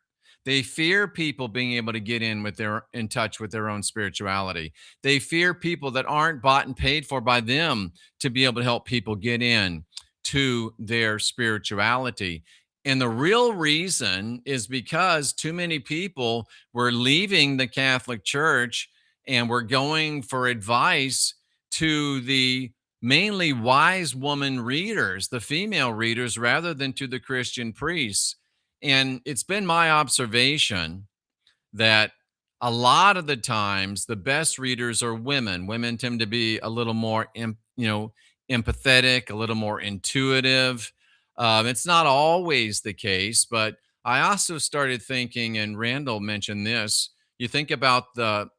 They fear people being able to get in touch with their own spirituality. They fear people that aren't bought and paid for by them to be able to help people get in to their spirituality. And the real reason is because too many people were leaving the Catholic Church and were going for advice to the mainly wise woman readers, the female readers, rather than to the Christian priests. And it's been my observation that a lot of the times the best readers are women. Women tend to be a little more, empathetic, a little more intuitive. It's not always the case, but I also started thinking, and Randall mentioned this. You think about the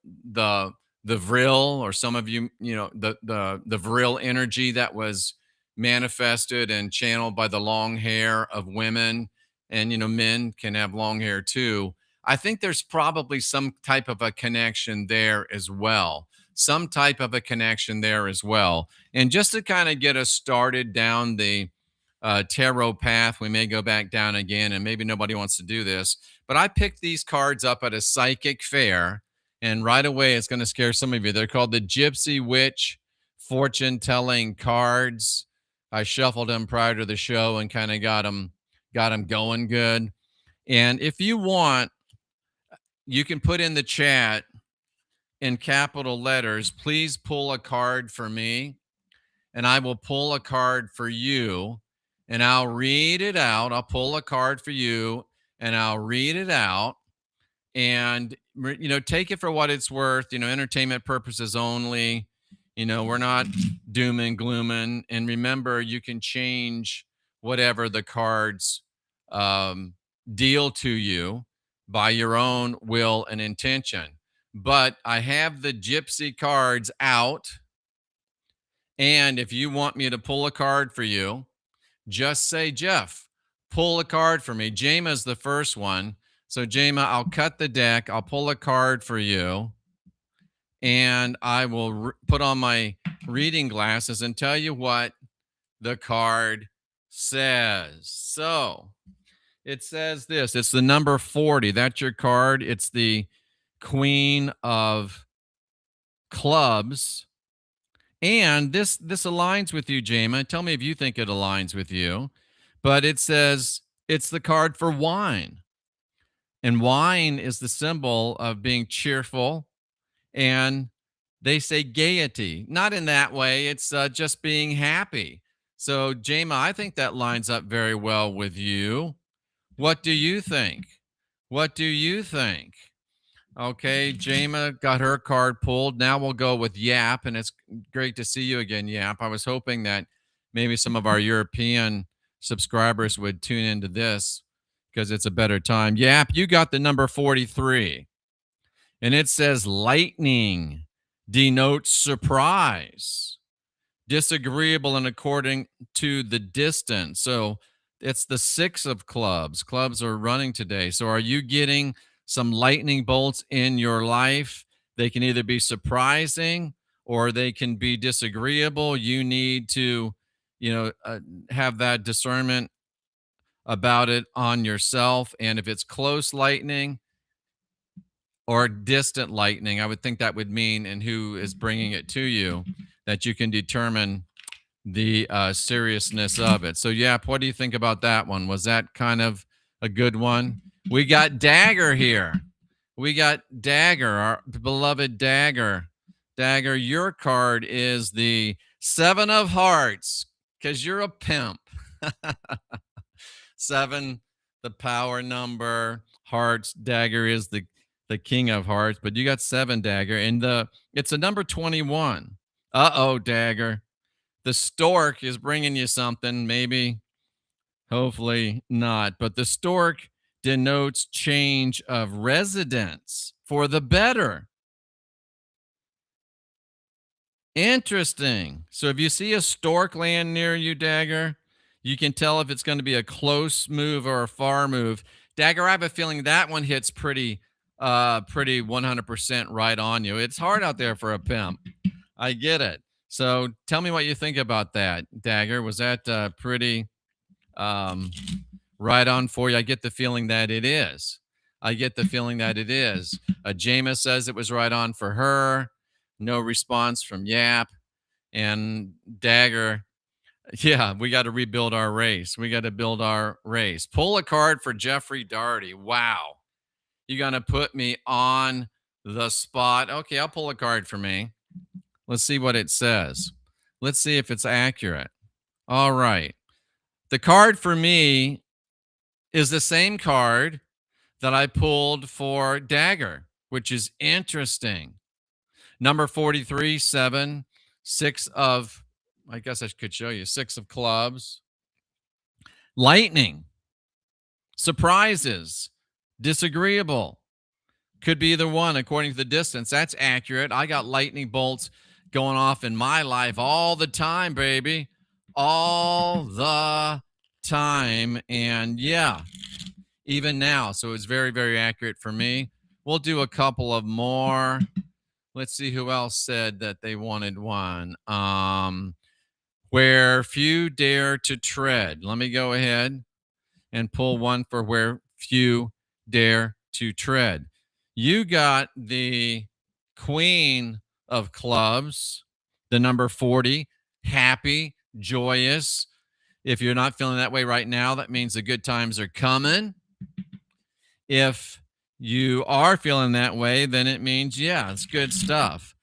vril, or some of you, the vril energy that was manifested and channeled by the long hair of women, and men can have long hair too. I think there's probably some type of a connection there as well. And just to kind of get us started down the tarot path. We may go back down again, and maybe nobody wants to do this. But I picked these cards up at a psychic fair, and right away it's going to scare some of you. They're called the Gypsy Witch fortune telling cards. I shuffled them prior to the show and kind of got them going good. And if you want, you can put in the chat in capital letters, please pull a card for me, and I will pull a card for you, and I'll read it out. I'll pull a card for you, and I'll read it out. And, take it for what it's worth, entertainment purposes only. We're not doom and glooming. And remember, you can change whatever the cards deal to you by your own will and intention. But I have the Gypsy cards out. And if you want me to pull a card for you, just say, Jeff, pull a card for me. Jama's the first one. So, Jama, I'll cut the deck. I'll pull a card for you. And I will put on my reading glasses and tell you what the card says. So, it says this. It's the number 40. That's your card. It's the Queen of Clubs. And this aligns with you, Jama. Tell me if you think it aligns with you. But it says it's the card for wine. And wine is the symbol of being cheerful. And they say gaiety. Not in that way. It's just being happy. So, Jama, I think that lines up very well with you. What do you think? What do you think? Okay, Jama got her card pulled. Now we'll go with Yap, and it's great to see you again, Yap. I was hoping that maybe some of our European subscribers would tune into this because it's a better time. Yap, you got the number 43, and it says lightning denotes surprise, disagreeable and according to the distance. So it's the 6 of clubs. Clubs are running today. So are you getting some lightning bolts in your life? They can either be surprising or they can be disagreeable. You need to, have that discernment about it on yourself. And if it's close lightning or distant lightning, I would think that would mean, and who is bringing it to you, that you can determine the seriousness of it. So, Yap, what do you think about that one? Was that kind of a good one? We got Dagger here. We got Dagger, our beloved Dagger. Dagger, your card is the 7 of Hearts because you're a pimp. 7, the power number. Hearts, Dagger is the King of Hearts, but you got 7, Dagger, and it's a number 21. Uh-oh, Dagger. The stork is bringing you something, maybe, hopefully not, but the stork denotes change of residence for the better. Interesting. So if you see a stork land near you, Dagger, you can tell if it's going to be a close move or a far move. Dagger, I have a feeling that one hits pretty 100% right on you. It's hard out there for a pimp. I get it. So tell me what you think about that, Dagger. Was that pretty right on for you? I get the feeling that it is. Jama says it was right on for her. No response from Yap. And Dagger, yeah, we got to rebuild our race. Pull a card for Jeffrey Darty. Wow. You're going to put me on the spot. Okay, I'll pull a card for me. Let's see what it says. Let's see if it's accurate. All right. The card for me is the same card that I pulled for Dagger, which is interesting. Number 43, 7, 6 of, I guess I could show you, 6 of clubs. Lightning. Surprises. Disagreeable. Could be either one according to the distance. That's accurate. I got lightning bolts going off in my life all the time, baby. All the time. And yeah, even now. So it's very, very accurate for me. We'll do a couple of more. Let's see who else said that they wanted one. Where few dare to tread. Let me go ahead and pull one for where few dare to tread. You got the Queen of Clubs, the number 40, happy, joyous. If you're not feeling that way right now, that means the good times are coming. If you are feeling that way, then it means, yeah, it's good stuff.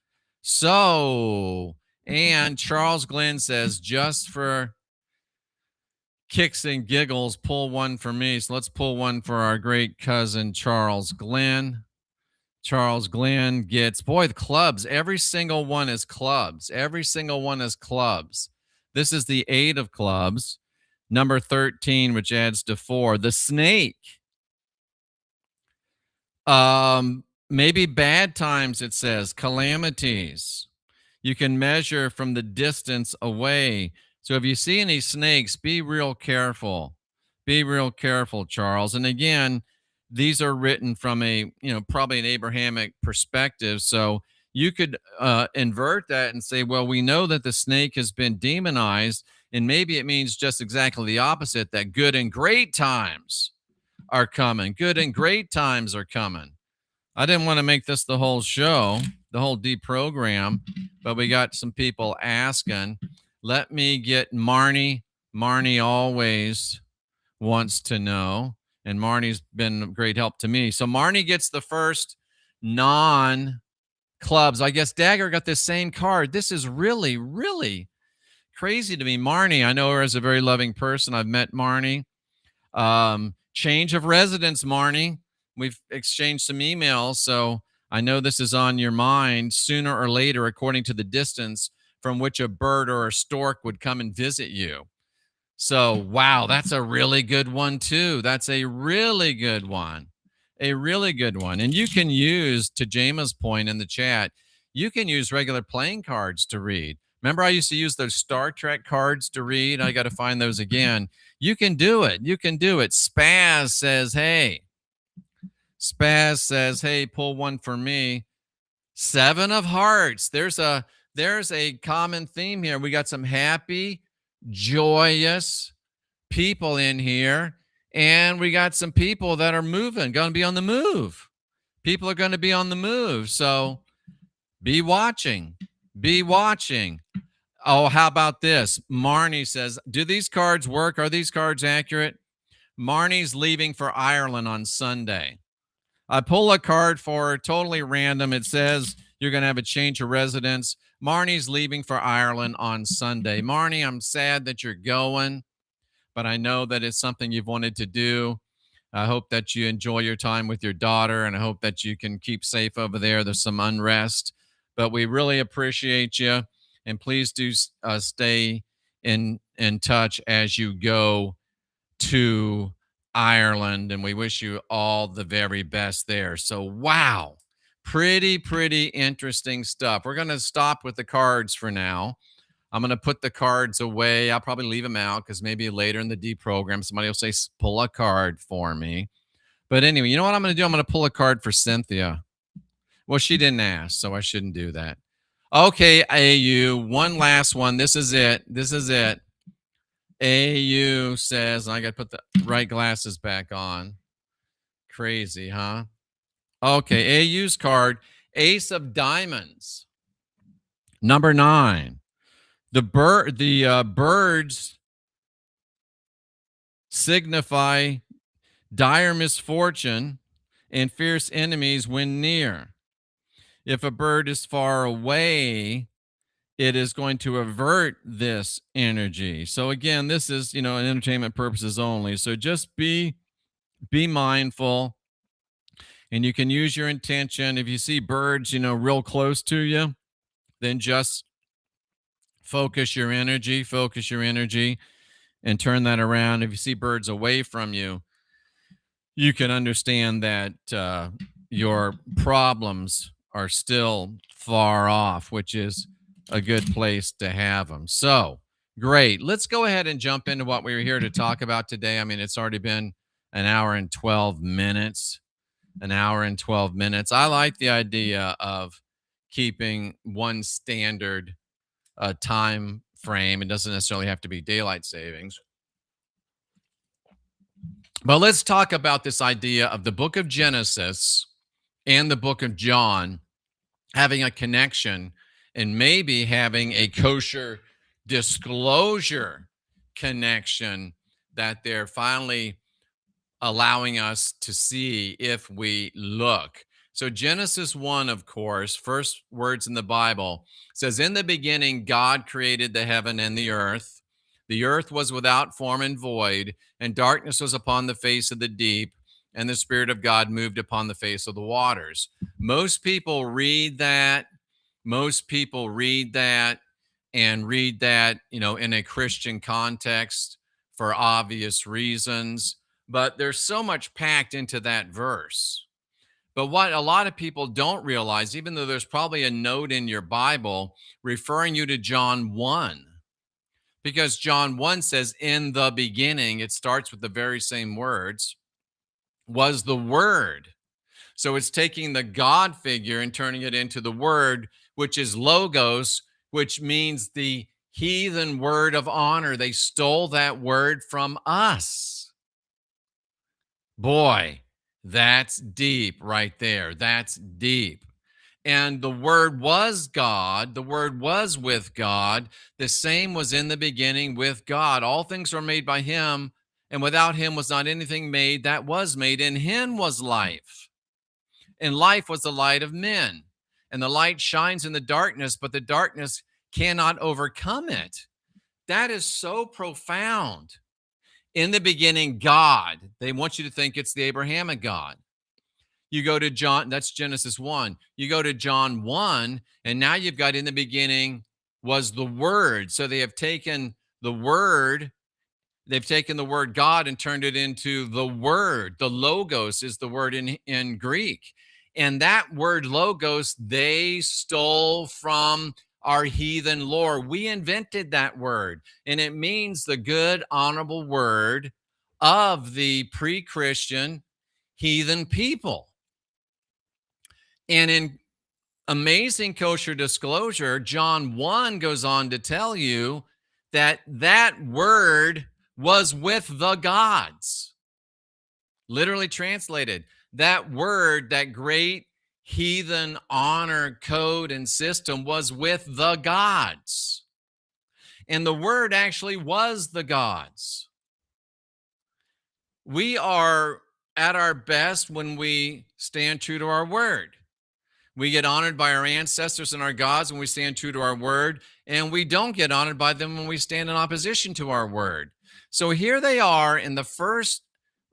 So, and Charles Glenn says, just for kicks and giggles, pull one for me. So let's pull one for our great cousin, Charles Glenn. Charles Glenn gets, boy, the clubs. Every single one is clubs. Every single one is clubs. This is the 8 of clubs. Number 13, which adds to 4. The snake. Maybe bad times, it says. Calamities. You can measure from the distance away. So if you see any snakes, be real careful. Be real careful, Charles. And again, these are written from a, probably an Abrahamic perspective. So you could invert that and say, well, we know that the snake has been demonized, and maybe it means just exactly the opposite, that good and great times are coming. Good and great times are coming. I didn't want to make this the whole show, the whole deprogram, but we got some people asking. Let me get Marnie. Marnie always wants to know, and Marnie's been a great help to me. So Marnie gets the first non-clubs. I guess Dagger got this same card. This is really, really crazy to me. Marnie, I know her as a very loving person. I've met Marnie. Change of residence, Marnie. We've exchanged some emails, so I know this is on your mind sooner or later, according to the distance from which a bird or a stork would come and visit you. So, wow, that's a really good one, too. That's a really good one. A really good one. And you can use, to Jama's point in the chat, you can use regular playing cards to read. Remember, I used to use those Star Trek cards to read? I got to find those again. You can do it. You can do it. Spaz says, hey. Spaz says, hey, pull one for me. 7 of Hearts. There's a common theme here. We got some happy, joyous people in here, and we got some people that are moving, going to be on the move. People are going to be on the move. So be watching. Be watching. Oh, how about this? Marnie says, do these cards work? Are these cards accurate? Marnie's leaving for Ireland on Sunday. I pull a card for her, totally random. It says you're going to have a change of residence. Marnie's leaving for Ireland on Sunday. Marnie, I'm sad that you're going, but I know that it's something you've wanted to do. I hope that you enjoy your time with your daughter, and I hope that you can keep safe over there. There's some unrest, but we really appreciate you, and please do stay in touch as you go to Ireland, and we wish you all the very best there. So, wow, pretty interesting stuff. We're going to stop with the cards for now. I'm going to put the cards away. I'll probably leave them out because maybe later in the deprogram, somebody will say, pull a card for me. But anyway, you know what I'm going to do? I'm going to pull a card for Cynthia. Well, she didn't ask, so I shouldn't do that. Okay, AU, one last one. This is it. This is it. AU says, I got to put the right glasses back on. Crazy, huh? Okay, AU's card, Ace of Diamonds, number 9. The birds signify dire misfortune and fierce enemies when near. If a bird is far away, it is going to avert this energy. So again, this is, an entertainment purposes only. So just be mindful, and you can use your intention. If you see birds, real close to you, then just focus your energy, and turn that around. If you see birds away from you, you can understand that your problems are still far off, which is a good place to have them. So great. Let's go ahead and jump into what we were here to talk about today. I mean, it's already been an hour and 12 minutes. I like the idea of keeping one standard time frame. It doesn't necessarily have to be daylight savings. But let's talk about this idea of the book of Genesis and the book of John having a connection and maybe having a kosher disclosure connection that they're finally allowing us to see if we look. So Genesis 1, of course, first words in the Bible, says, in the beginning, God created the heaven and the earth. The earth was without form and void, and darkness was upon the face of the deep, and the Spirit of God moved upon the face of the waters. Most people read that. Most people read that and read that, in a Christian context for obvious reasons. But there's so much packed into that verse. But what a lot of people don't realize, even though there's probably a note in your Bible referring you to John 1, because John 1 says, in the beginning, it starts with the very same words, was the Word. So it's taking the God figure and turning it into the Word, which is logos, which means the heathen word of honor. They stole that word from us. Boy, that's deep right there. That's deep. And the Word was God. The Word was with God. The same was in the beginning with God. All things were made by Him, and without Him was not anything made that was made. In Him was life, and life was the light of men. And the light shines in the darkness, but the darkness cannot overcome it. That is so profound. In the beginning, God. They want you to think it's the Abrahamic God. You go to John, that's Genesis 1. You go to John 1, and now you've got in the beginning was the Word. So they have taken the Word, they've taken the word God and turned it into the Word. The logos is the word in Greek. And that word logos, they stole from our heathen lore. We invented that word, and it means the good, honorable word of the pre-Christian heathen people. And in amazing kosher disclosure, John 1 goes on to tell you that that word was with the gods. Literally translated, that word, that great heathen honor code and system was with the gods. And the word actually was the gods. We are at our best when we stand true to our word. We get honored by our ancestors and our gods when we stand true to our word, and we don't get honored by them when we stand in opposition to our word. So here they are in the first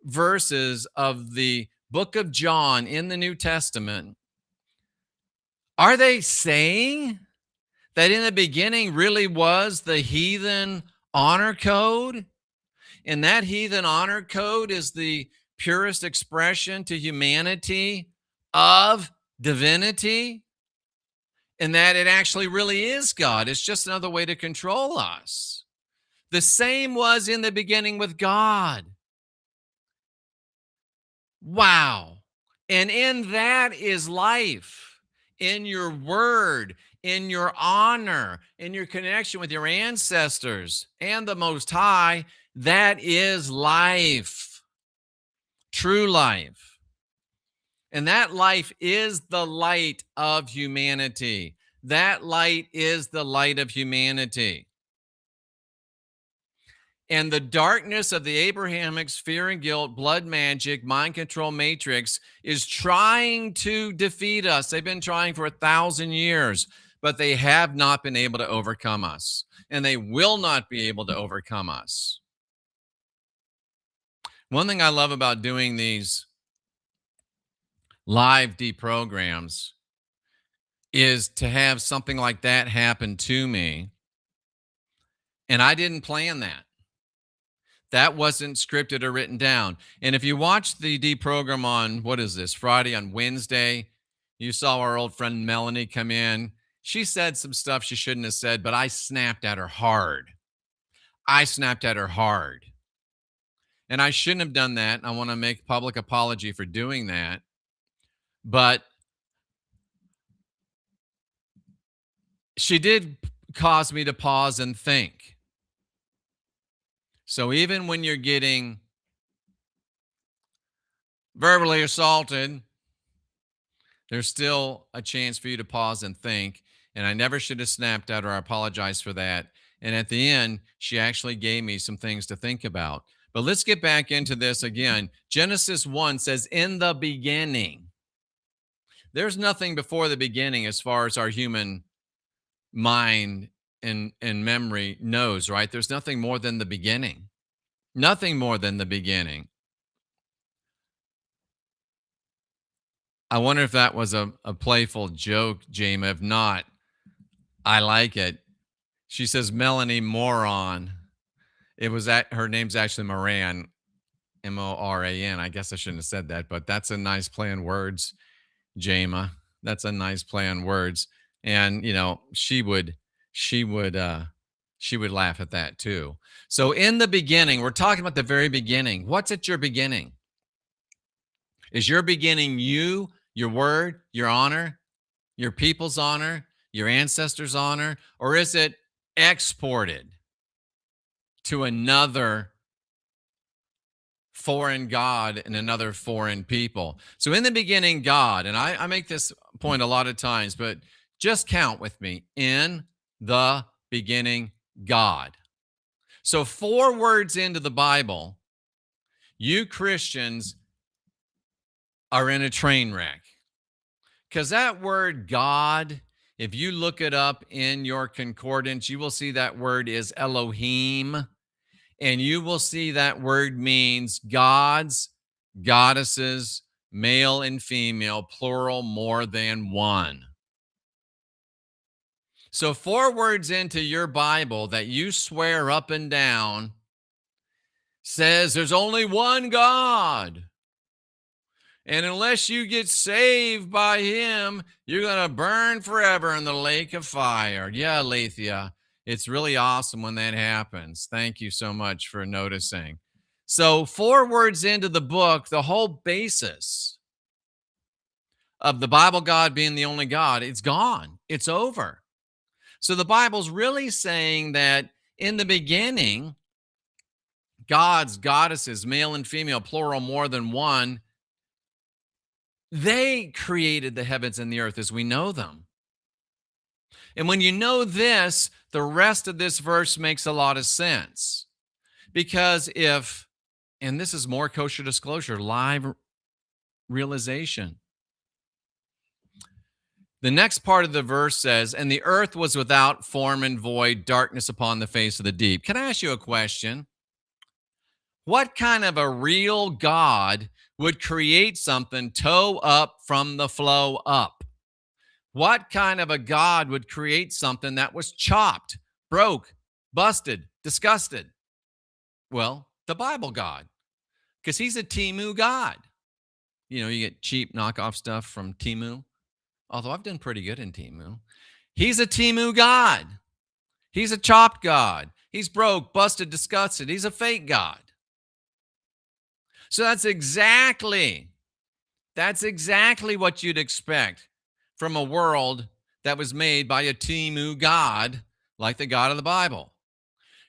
verses of the book of John in the New Testament. Are they saying that in the beginning really was the heathen honor code? And that heathen honor code is the purest expression to humanity of divinity, and that it actually really is God. It's just another way to control us. The same was in the beginning with God. Wow. And in that is life, in your word, in your honor, in your connection with your ancestors and the Most High. That is life, true life. And that life is the light of humanity. That light is the light of humanity. And the darkness of the Abrahamic fear and guilt, blood magic, mind control matrix is trying to defeat us. They've been trying for 1,000 years, but they have not been able to overcome us. And they will not be able to overcome us. One thing I love about doing these live deprograms is to have something like that happen to me. And I didn't plan that. That wasn't scripted or written down. And if you watch the deprogram on, what is this, Friday, on Wednesday, you saw our old friend Melanie come in. She said some stuff she shouldn't have said, but I snapped at her hard. I snapped at her hard. And I shouldn't have done that. I want to make public apology for doing that. But she did cause me to pause and think. So even when you're getting verbally assaulted, there's still a chance for you to pause and think. And I never should have snapped at her. I apologize for that. And at the end, she actually gave me some things to think about. But let's get back into this again. Genesis 1 says, in the beginning. There's nothing before the beginning as far as our human mind and memory knows, right? There's nothing more than the beginning. Nothing more than the beginning. I wonder if that was a playful joke, Jama. If not, I like it. She says, Melanie Moran. It was her name's actually Moran, Moran. I guess I shouldn't have said that, but that's a nice play on words, Jama. That's a nice play on words. And, you know, she would laugh at that too. So in the beginning, we're talking about the very beginning. What's at your beginning? Is your beginning you, your word, your honor, your people's honor, your ancestors' honor, or is it exported to another foreign God and another foreign people? So in the beginning, God, and I make this point a lot of times, but just count with me. In the beginning, God. So 4 words into the Bible, you Christians are in a train wreck. Because that word God, if you look it up in your concordance, you will see that word is Elohim. And you will see that word means gods, goddesses, male and female, plural, more than one. So 4 words into your Bible that you swear up and down says there's only one God. And unless you get saved by him, you're going to burn forever in the lake of fire. Yeah, Alethea, it's really awesome when that happens. Thank you so much for noticing. So 4 words into the book, the whole basis of the Bible God being the only God, it's gone. It's over. So the Bible's really saying that in the beginning, gods, goddesses, male and female, plural, more than one, they created the heavens and the earth as we know them. And when you know this, the rest of this verse makes a lot of sense. Because if, and this is more kosher disclosure, live realization. The next part of the verse says, and the earth was without form and void, darkness upon the face of the deep. Can I ask you a question? What kind of a real God would create something toe up from the flow up? What kind of a God would create something that was chopped, broke, busted, disgusted? Well, the Bible God, because he's a Temu God. You know, you get cheap knockoff stuff from Temu. Although I've done pretty good in Temu. He's a Temu God. He's a chopped God. He's broke, busted, disgusted. He's a fake God. So that's exactly what you'd expect from a world that was made by a Temu God like the God of the Bible.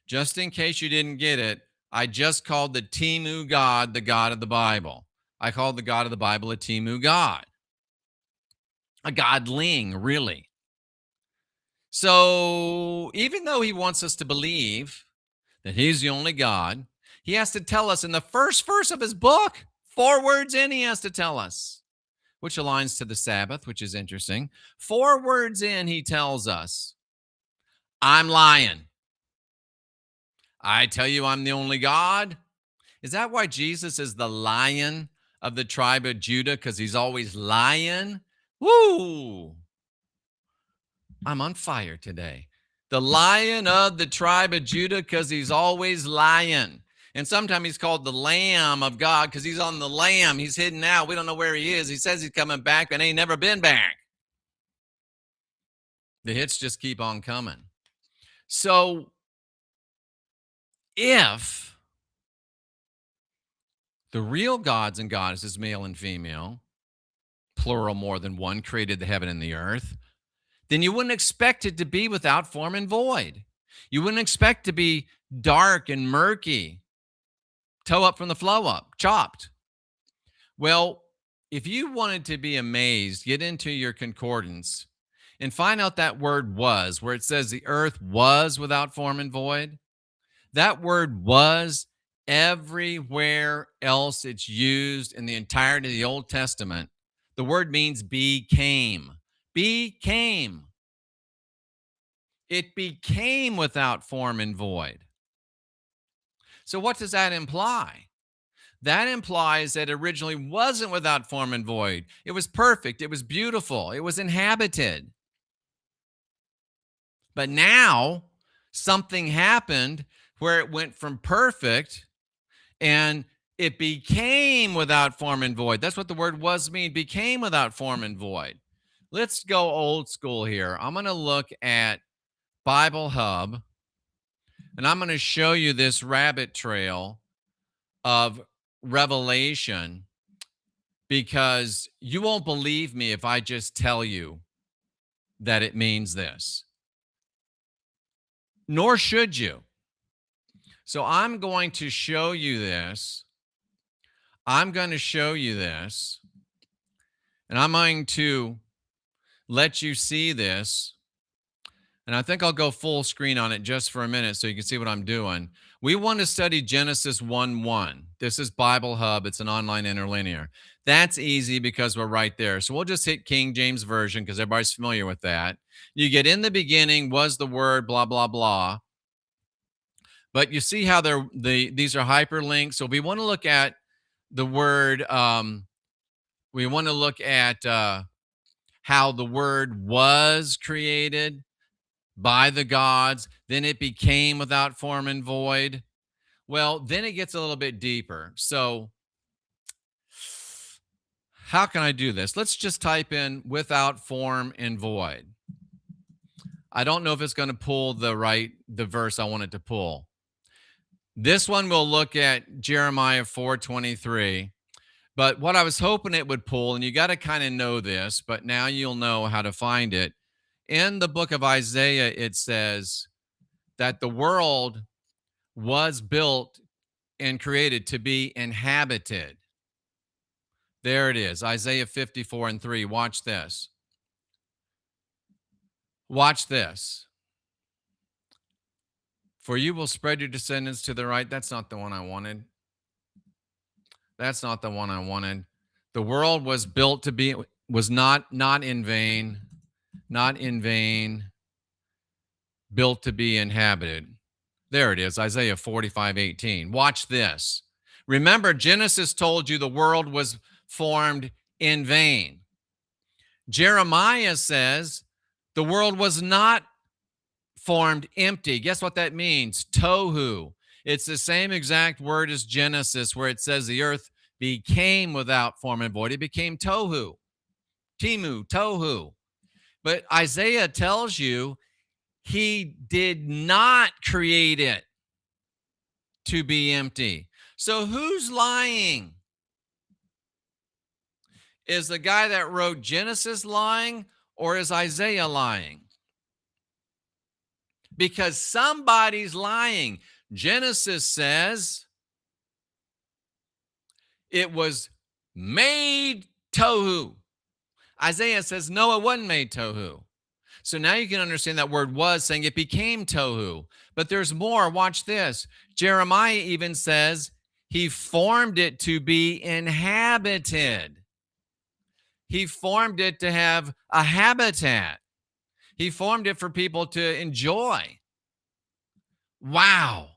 Just in case you didn't get it, I just called the Temu God the God of the Bible. I called the God of the Bible a Temu God. A godling, really. So even though he wants us to believe that he's the only God, he has to tell us in the first verse of his book, 4 words in, he has to tell us, which aligns to the Sabbath, which is interesting. 4 words in, he tells us, I'm lying. I tell you I'm the only God. Is that why Jesus is the Lion of the tribe of Judah? Because he's always lying? Woo! I'm on fire today. The Lion of the tribe of Judah because he's always lying. And sometimes he's called the Lamb of God because he's on the lamb. He's hidden out. We don't know where he is. He says he's coming back, but ain't never been back. The hits just keep on coming. So if the real gods and goddesses, male and female, plural more than one, created the heaven and the earth, then you wouldn't expect it to be without form and void. You wouldn't expect to be dark and murky, toe up from the flow up, chopped. Well, if you wanted to be amazed, get into your concordance and find out that word was, where it says the earth was without form and void. That word was, everywhere else it's used in the entirety of the Old Testament, the word means became. Became. It became without form and void. So what does that imply? That implies that it originally wasn't without form and void. It was perfect. It was beautiful. It was inhabited. But now something happened where it went from perfect and it became without form and void. That's what the word was mean, became without form and void. Let's go old school here. I'm going to look at Bible Hub, and I'm going to show you this rabbit trail of Revelation, because you won't believe me if I just tell you that it means this. Nor should you. So I'm going to show you this. I'm going to show you this. And I'm going to let you see this. And I think I'll go full screen on it just for a minute so you can see what I'm doing. We want to study Genesis 1:1. This is Bible Hub. It's an online interlinear. That's easy because we're right there. So we'll just hit King James Version because everybody's familiar with that. You get in the beginning was the word, blah, blah, blah. But you see how these are hyperlinks. So we want to look at the word, we want to look at how the word was created by the gods, then it became without form and void. Well, then it gets a little bit deeper. So how can I do this? Let's just type in without form and void. I don't know if it's going to pull the verse I want it to pull. This one we'll look at Jeremiah 4:23. But what I was hoping it would pull, and you got to kind of know this, but now you'll know how to find it. In the book of Isaiah, it says that the world was built and created to be inhabited. There it is, Isaiah 54:3. Watch this. Watch this. For you will spread your descendants to the right. That's not the one I wanted. That's not the one I wanted. The world was built to be, was not in vain. Not in vain, built to be inhabited. There it is, Isaiah 45:18. Watch this. Remember, Genesis told you the world was formed in vain. Jeremiah says the world was not formed empty. Guess what that means? Tohu. It's the same exact word as Genesis, where it says the earth became without form and void. It became tohu. Timu, tohu. But Isaiah tells you he did not create it to be empty. So who's lying? Is the guy that wrote Genesis lying, or is Isaiah lying? Because somebody's lying. Genesis says it was made tohu. Isaiah says, no, it wasn't made tohu. So now you can understand that word was saying it became tohu. But there's more. Watch this. Jeremiah even says he formed it to be inhabited. He formed it to have a habitat. He formed it for people to enjoy. Wow.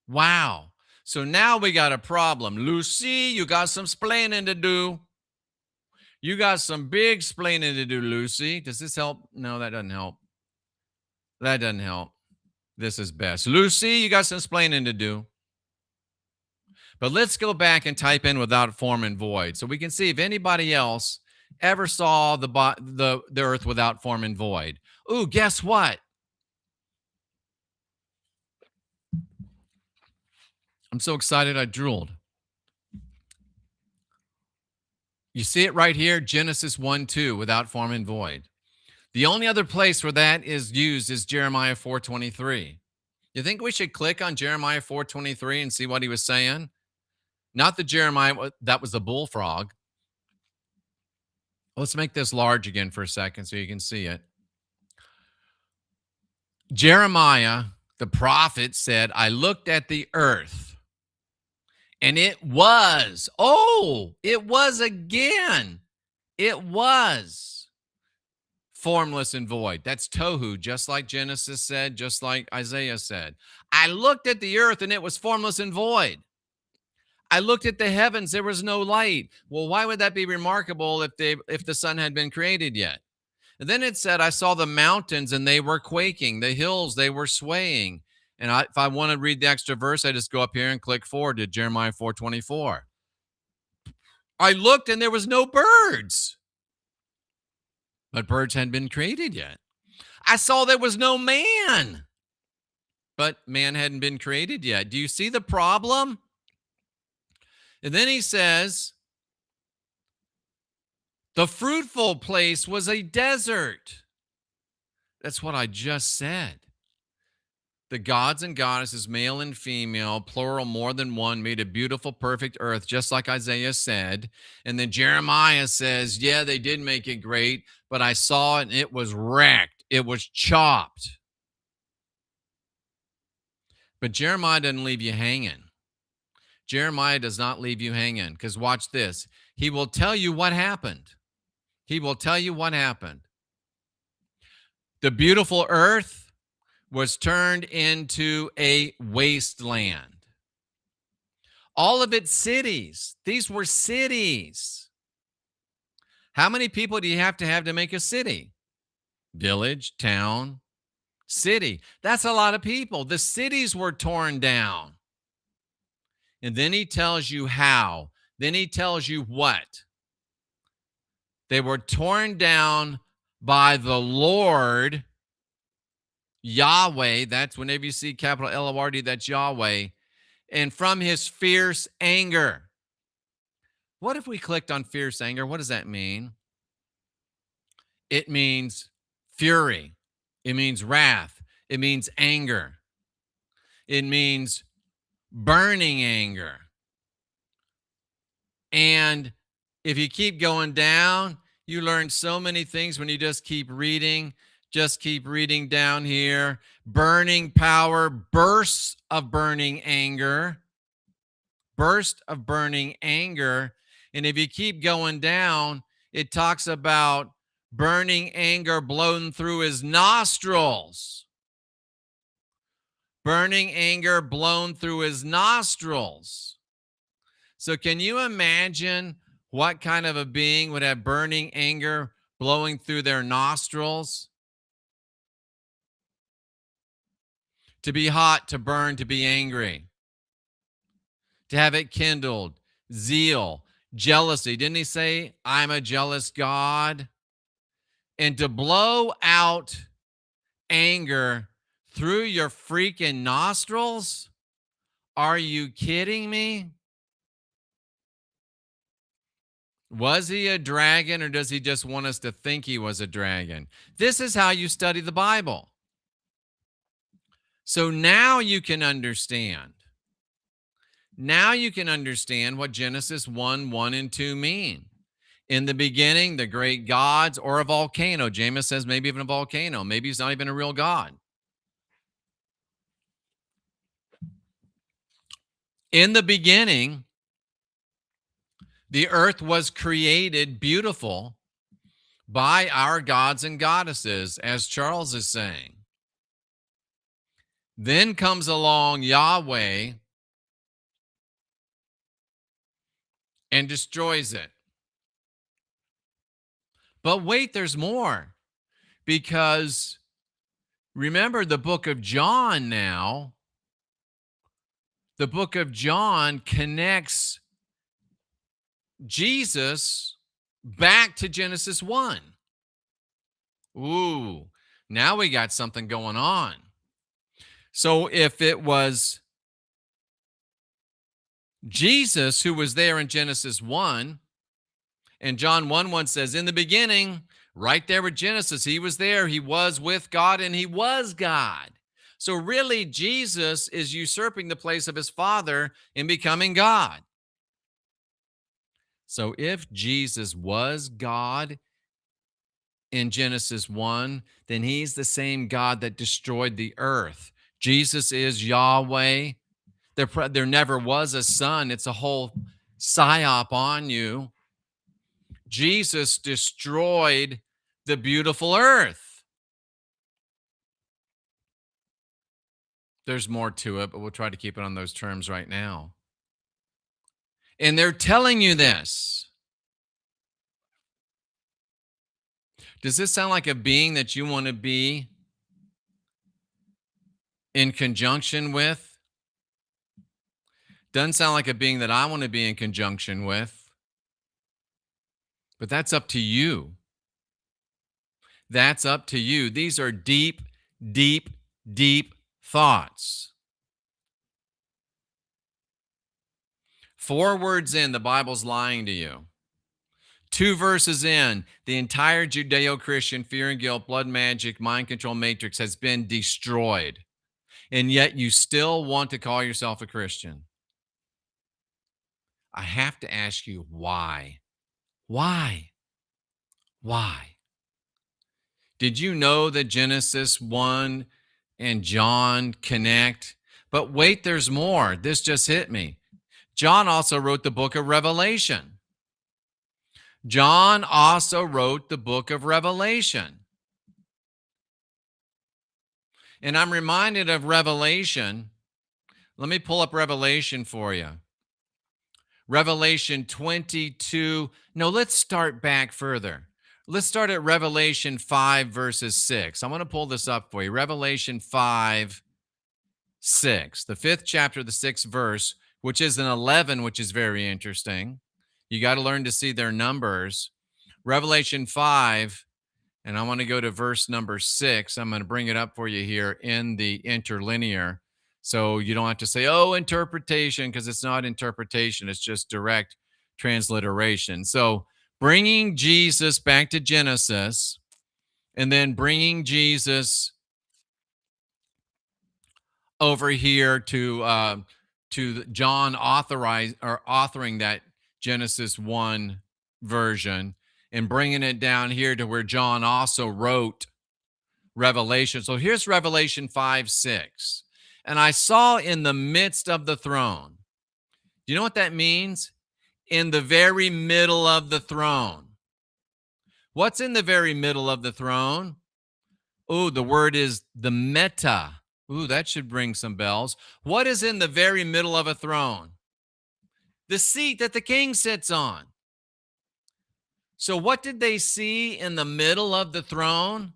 Wow. So now we got a problem. Lucy, you got some splaining to do. You got some big splaining to do, Lucy. Does this help? No, that doesn't help. That doesn't help. This is best. Lucy, you got some splaining to do. But let's go back and type in without form and void so we can see if anybody else ever saw the earth without form and void. Ooh, guess what? I'm so excited I drooled. You see it right here, Genesis 1:2, without form and void. The only other place where that is used is Jeremiah 4:23. You think we should click on Jeremiah 4:23 and see what he was saying? Not the Jeremiah, that was the bullfrog. Let's make this large again for a second so you can see it. Jeremiah, the prophet, said, I looked at the earth, and it was, again. It was formless and void. That's tohu, just like Genesis said, just like Isaiah said. I looked at the earth, and it was formless and void. I looked at the heavens, there was no light. Well, why would that be remarkable if the sun had been created yet? And then it said, I saw the mountains and they were quaking, the hills, they were swaying. And if I want to read the extra verse, I just go up here and click forward to Jeremiah 4:24. I looked and there was no birds, but birds hadn't been created yet. I saw there was no man, but man hadn't been created yet. Do you see the problem? And then he says, the fruitful place was a desert. That's what I just said. The gods and goddesses, male and female, plural, more than one, made a beautiful, perfect earth, just like Isaiah said. And then Jeremiah says, yeah, they did make it great, but I saw it and it was wrecked. It was chopped. But Jeremiah doesn't leave you hanging. Jeremiah does not leave you hanging, because watch this. He will tell you what happened. He will tell you what happened. The beautiful earth was turned into a wasteland. All of its cities, these were cities. How many people do you have to make a city? Village, town, city. That's a lot of people. The cities were torn down. And then he tells you how. Then he tells you what. They were torn down by the Lord, Yahweh. That's whenever you see capital L-O-R-D, that's Yahweh. And from his fierce anger. What if we clicked on fierce anger? What does that mean? It means fury. It means wrath. It means anger. It means burning anger. And if you keep going down, you learn so many things when you just keep reading. Just keep reading down here. Burning power, bursts of burning anger. Burst of burning anger. And if you keep going down, it talks about burning anger blown through his nostrils. Burning anger blown through his nostrils. So can you imagine what kind of a being would have burning anger blowing through their nostrils? To be hot, to burn, to be angry. To have it kindled, zeal, jealousy. Didn't he say, I'm a jealous God? And to blow out anger through your freaking nostrils? Are you kidding me? Was he a dragon, or does he just want us to think he was a dragon? This is how you study the Bible. So now you can understand. Now you can understand what Genesis 1:1 and 2 mean. In the beginning, the great gods, or a volcano. James says maybe even a volcano. Maybe he's not even a real God. In the beginning, the earth was created beautiful by our gods and goddesses, as Charles is saying. Then comes along Yahweh and destroys it. But wait, there's more. Because remember the book of John now. The book of John connects Jesus back to Genesis 1. Ooh, now we got something going on. So if it was Jesus who was there in Genesis 1, And John 1:1 says, in the beginning, right there with Genesis, he was there. He was with God and he was God. So really, Jesus is usurping the place of his Father and becoming God. So if Jesus was God in Genesis 1, then he's the same God that destroyed the earth. Jesus is Yahweh. There never was a son. It's a whole psyop on you. Jesus destroyed the beautiful earth. There's more to it, but we'll try to keep it on those terms right now. And they're telling you this. Does this sound like a being that you want to be in conjunction with? Doesn't sound like a being that I want to be in conjunction with. But that's up to you. That's up to you. These are deep, deep, deep thoughts. 4 words in, the Bible's lying to you. 2 verses in, the entire Judeo-Christian fear and guilt, blood magic, mind control matrix has been destroyed. And yet you still want to call yourself a Christian. I have to ask you, why? Why? Why? Did you know that Genesis 1 and John connect? But wait, there's more. This just hit me. John also wrote the book of Revelation. John also wrote the book of Revelation. And I'm reminded of Revelation. Let me pull up Revelation for you. Revelation 22. No, let's start back further. Let's start at Revelation 5, verses 6. I want to pull this up for you. Revelation 5, 6. The 5th chapter, the 6th verse, which is an 11, which is very interesting. You got to learn to see their numbers. Revelation 5, and I want to go to verse number 6. I'm going to bring it up for you here in the interlinear. So you don't have to say, oh, interpretation, because it's not interpretation. It's just direct transliteration. So bringing Jesus back to Genesis and then bringing Jesus over here to John authoring that Genesis 1 version and bringing it down here to where John also wrote Revelation. So here's Revelation 5, 6. And I saw in the midst of the throne. Do you know what that means? In the very middle of the throne. What's in the very middle of the throne? Oh, the word is the meta. Ooh, that should ring some bells. What is in the very middle of a throne? The seat that the king sits on. So what did they see in the middle of the throne?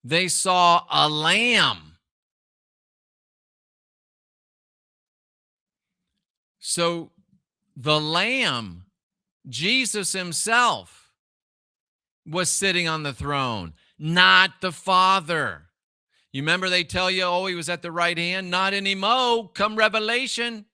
They saw a lamb. So the lamb, Jesus himself, was sitting on the throne, not the Father. You remember they tell you, oh, he was at the right hand? Not anymore. Come Revelation.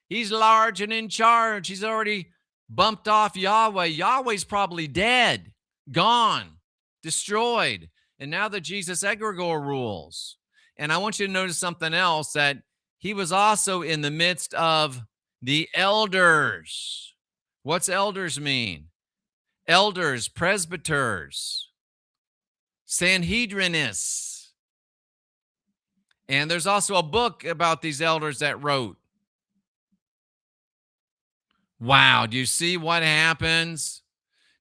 He's large and in charge. He's already bumped off Yahweh. Yahweh's probably dead, gone, destroyed. And now the Jesus egregore rules. And I want you to notice something else, that he was also in the midst of the elders. What's elders mean? Elders, presbyters, Sanhedrinists. And there's also a book about these elders that wrote. Wow, do you see what happens?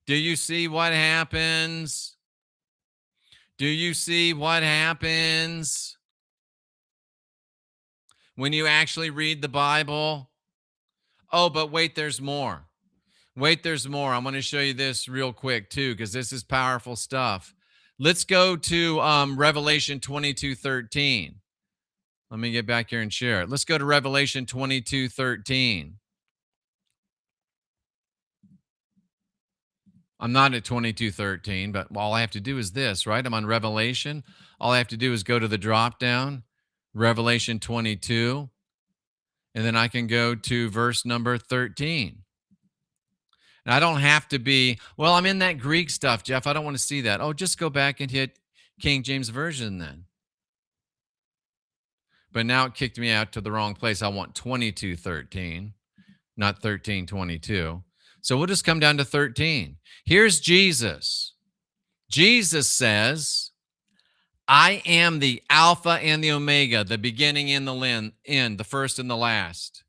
Do you see what happens? Do you see what happens when you actually read the Bible? Oh, but wait, there's more. Wait, there's more. I'm going to show you this real quick too, because this is powerful stuff. Let's go to Revelation 22:13. Let me get back here and share it. Let's go to Revelation 22:13. I'm not at 22:13, but all I have to do is this, right? I'm on Revelation. All I have to do is go to the drop down, Revelation 22, and then I can go to verse number 13. And I don't have to be, well, I'm in that Greek stuff, Jeff. I don't want to see that. Oh, just go back and hit King James Version then. But now it kicked me out to the wrong place. I want 22:13, not 13:22. So we'll just come down to 13. Here's Jesus. Jesus says, I am the Alpha and the Omega, the beginning and the end, the first and the last.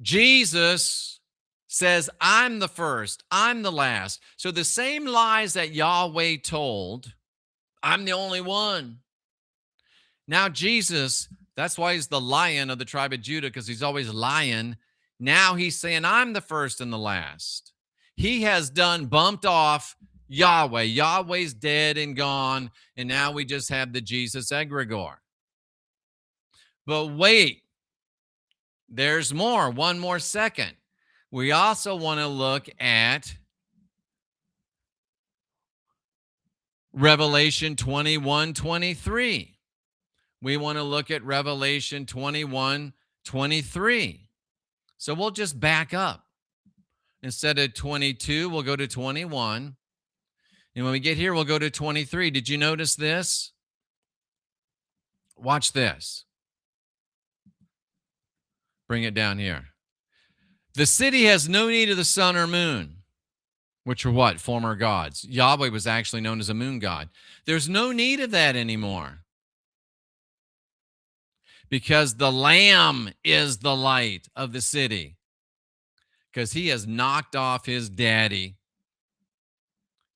Jesus says, I'm the first, I'm the last. So the same lies that Yahweh told, I'm the only one. Now Jesus, that's why he's the Lion of the tribe of Judah, because he's always lying. Now he's saying, I'm the first and the last. He has done bumped off Yahweh. Yahweh's dead and gone, and now we just have the Jesus egregore. But wait, there's more. One more second. We also want to look at Revelation 21:23. We want to look at Revelation 21:23. So we'll just back up. Instead of 22, we'll go to 21. And when we get here, we'll go to 23. Did you notice this? Watch this. Bring it down here. The city has no need of the sun or moon, which are what? Former gods. Yahweh was actually known as a moon god. There's no need of that anymore, because the Lamb is the light of the city, because he has knocked off his daddy,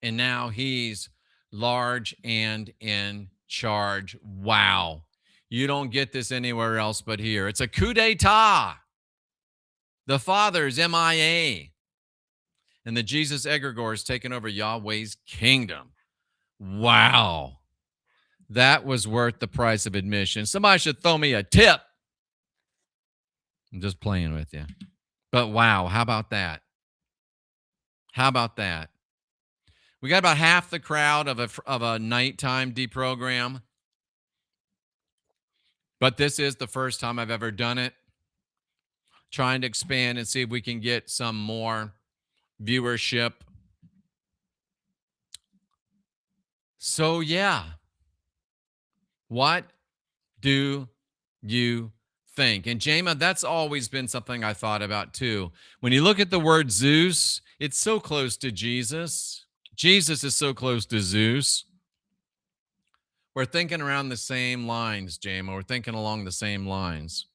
and now he's large and in charge. Wow. You don't get this anywhere else but here. It's a coup d'etat. The Father's MIA. And the Jesus egregore is taking over Yahweh's kingdom. Wow. That was worth the price of admission. Somebody should throw me a tip. I'm just playing with you. But wow, how about that? How about that? We got about half the crowd of a nighttime deprogram. But this is the first time I've ever done it. Trying to expand and see if we can get some more viewership. So yeah. What do you think? And Jama, that's always been something I thought about too. When you look at the word Zeus, it's so close to Jesus. Jesus is so close to Zeus. We're thinking around the same lines, Jama. We're thinking along the same lines.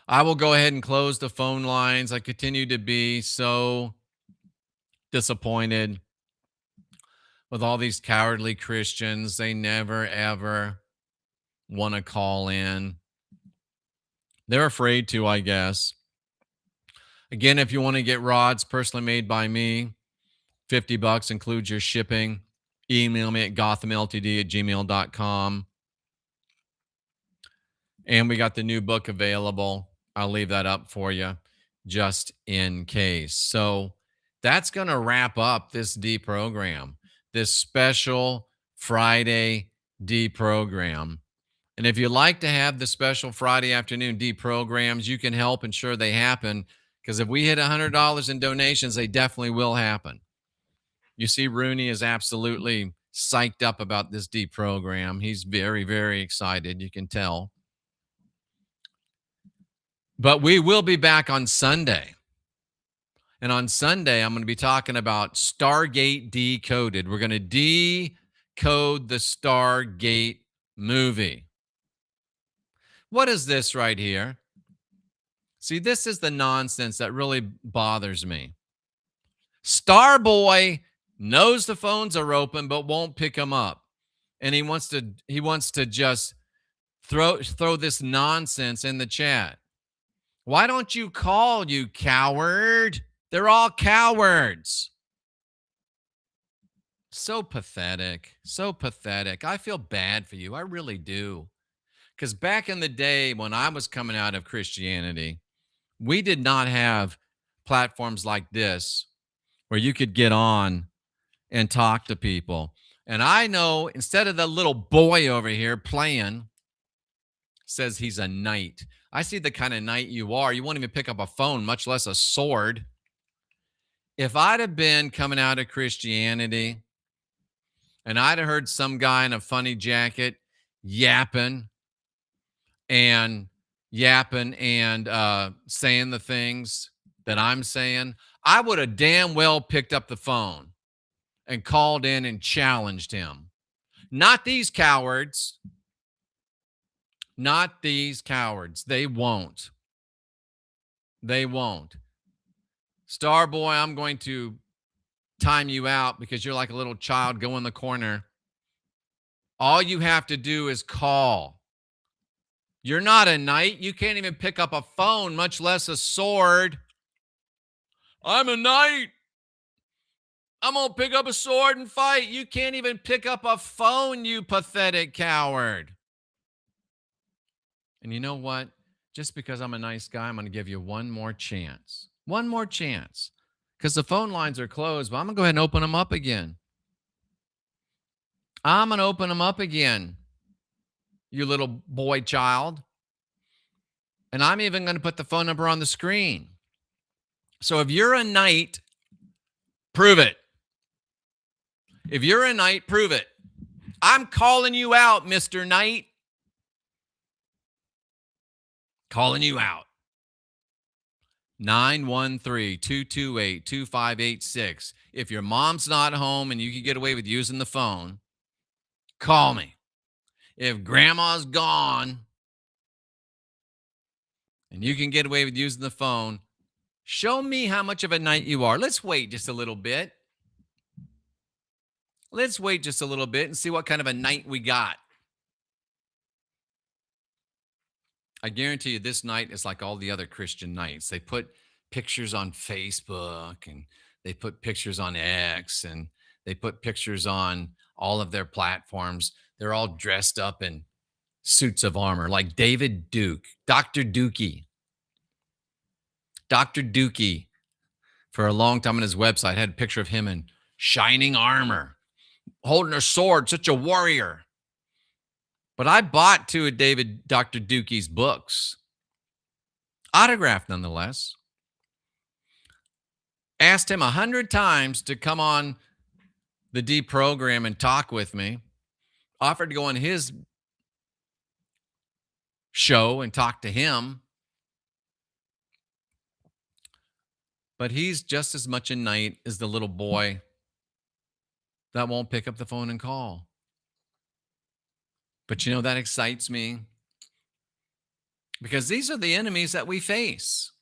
I will go ahead and close the phone lines. I continue to be so disappointed with all these cowardly Christians. They never, ever want to call in. They're afraid to, I guess. Again, if you want to get rods personally made by me, $50 includes your shipping. Email me at gothamltd@gmail.com. And we got the new book available. I'll leave that up for you just in case. So that's going to wrap up this deprogram, this special Friday deprogram. And if you'd like to have the special Friday afternoon deprograms, you can help ensure they happen, because if we hit $100 in donations, they definitely will happen. You see, Rooney is absolutely psyched up about this deprogram. He's very, very excited. You can tell. But we will be back on Sunday. And on Sunday, I'm going to be talking about Stargate Decoded. We're going to decode the Stargate movie. What is this right here? See, this is the nonsense that really bothers me. Starboy knows the phones are open but won't pick them up. And he wants to just throw this nonsense in the chat. Why don't you call, you coward? They're all cowards. So pathetic. So pathetic. I feel bad for you. I really do. Because back in the day when I was coming out of Christianity, we did not have platforms like this where you could get on and talk to people. And I know, instead of the little boy over here playing, says he's a knight. I see the kind of knight you are. You won't even pick up a phone, much less a sword. If I'd have been coming out of Christianity and I'd have heard some guy in a funny jacket yapping and saying the things that I'm saying, I would have damn well picked up the phone and called in and challenged him. Not these cowards. Not these cowards. They won't. They won't. Starboy, I'm going to time you out because you're like a little child. Go in the corner. All you have to do is call. You're not a knight. You can't even pick up a phone, much less a sword. I'm a knight. I'm going to pick up a sword and fight. You can't even pick up a phone, you pathetic coward. And you know what? Just because I'm a nice guy, I'm going to give you one more chance. One more chance. Because the phone lines are closed, but I'm going to go ahead and open them up again. I'm going to open them up again, you little boy child. And I'm even going to put the phone number on the screen. So if you're a knight, prove it. If you're a knight, prove it. I'm calling you out, Mr. Knight. Calling you out. 913-228-2586. If your mom's not home and you can get away with using the phone, call me. If grandma's gone and you can get away with using the phone, show me how much of a knight you are. Let's wait just a little bit. Let's wait just a little bit and see what kind of a knight we got. I guarantee you this night is like all the other Christian nights. They put pictures on Facebook and they put pictures on X and they put pictures on all of their platforms. They're all dressed up in suits of armor like David Duke, Dr. Dookie. Dr. Dookie, for a long time on his website, had a picture of him in shining armor, holding a sword, such a warrior. But I bought two of Dr. Dookie's books, autographed nonetheless. Asked him 100 times to come on the deprogram and talk with me. Offered to go on his show and talk to him. But he's just as much a knight as the little boy that won't pick up the phone and call. But you know, that excites me because these are the enemies that we face.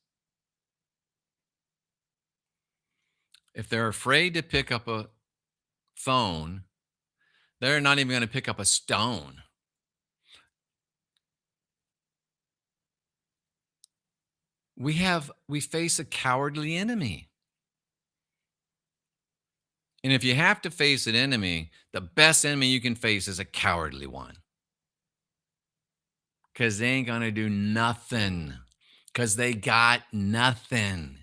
If they're afraid to pick up a phone, they're not even going to pick up a stone. We face a cowardly enemy. And if you have to face an enemy, the best enemy you can face is a cowardly one. Because they ain't going to do nothing. Because they got nothing.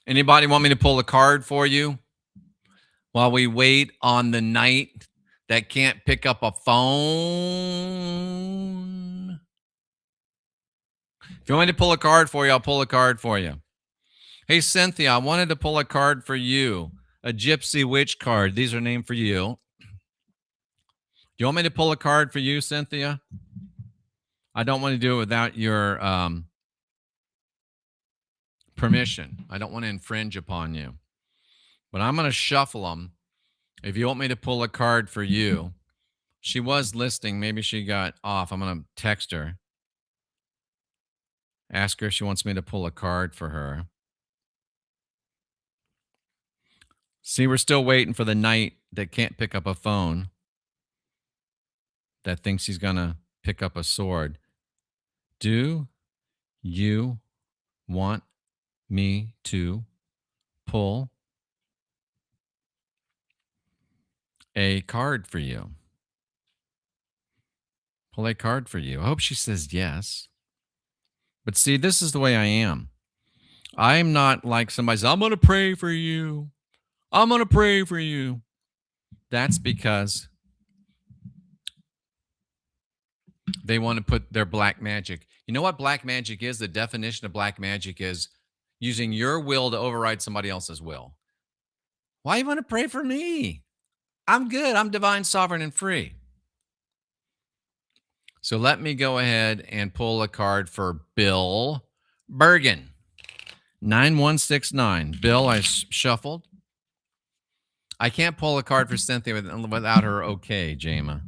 Anybody want me to pull a card for you while we wait on the knight that can't pick up a phone? If you want me to pull a card for you, I'll pull a card for you. Hey, Cynthia, I wanted to pull a card for you. A gypsy witch card. These are named for you. Do you want me to pull a card for you, Cynthia? I don't want to do it without your permission. I don't want to infringe upon you. But I'm going to shuffle them. If you want me to pull a card for you, she was listening. Maybe she got off. I'm going to text her. Ask her if she wants me to pull a card for her. See, we're still waiting for the knight that can't pick up a phone, that thinks he's going to pick up a sword. Do you want me to pull a card for you? Pull a card for you. I hope she says yes. But see, this is the way I am. I'm not like somebody says, I'm going to pray for you. I'm going to pray for you. That's because They want to put their black magic. You know what black magic is? The definition of black magic is using your will to override somebody else's will. Why you want to pray for me? I'm good. I'm divine, sovereign, and free. So let me go ahead and pull a card for Bill Bergen. 9169. Bill, I shuffled. I can't pull a card for Cynthia without her okay, Jama.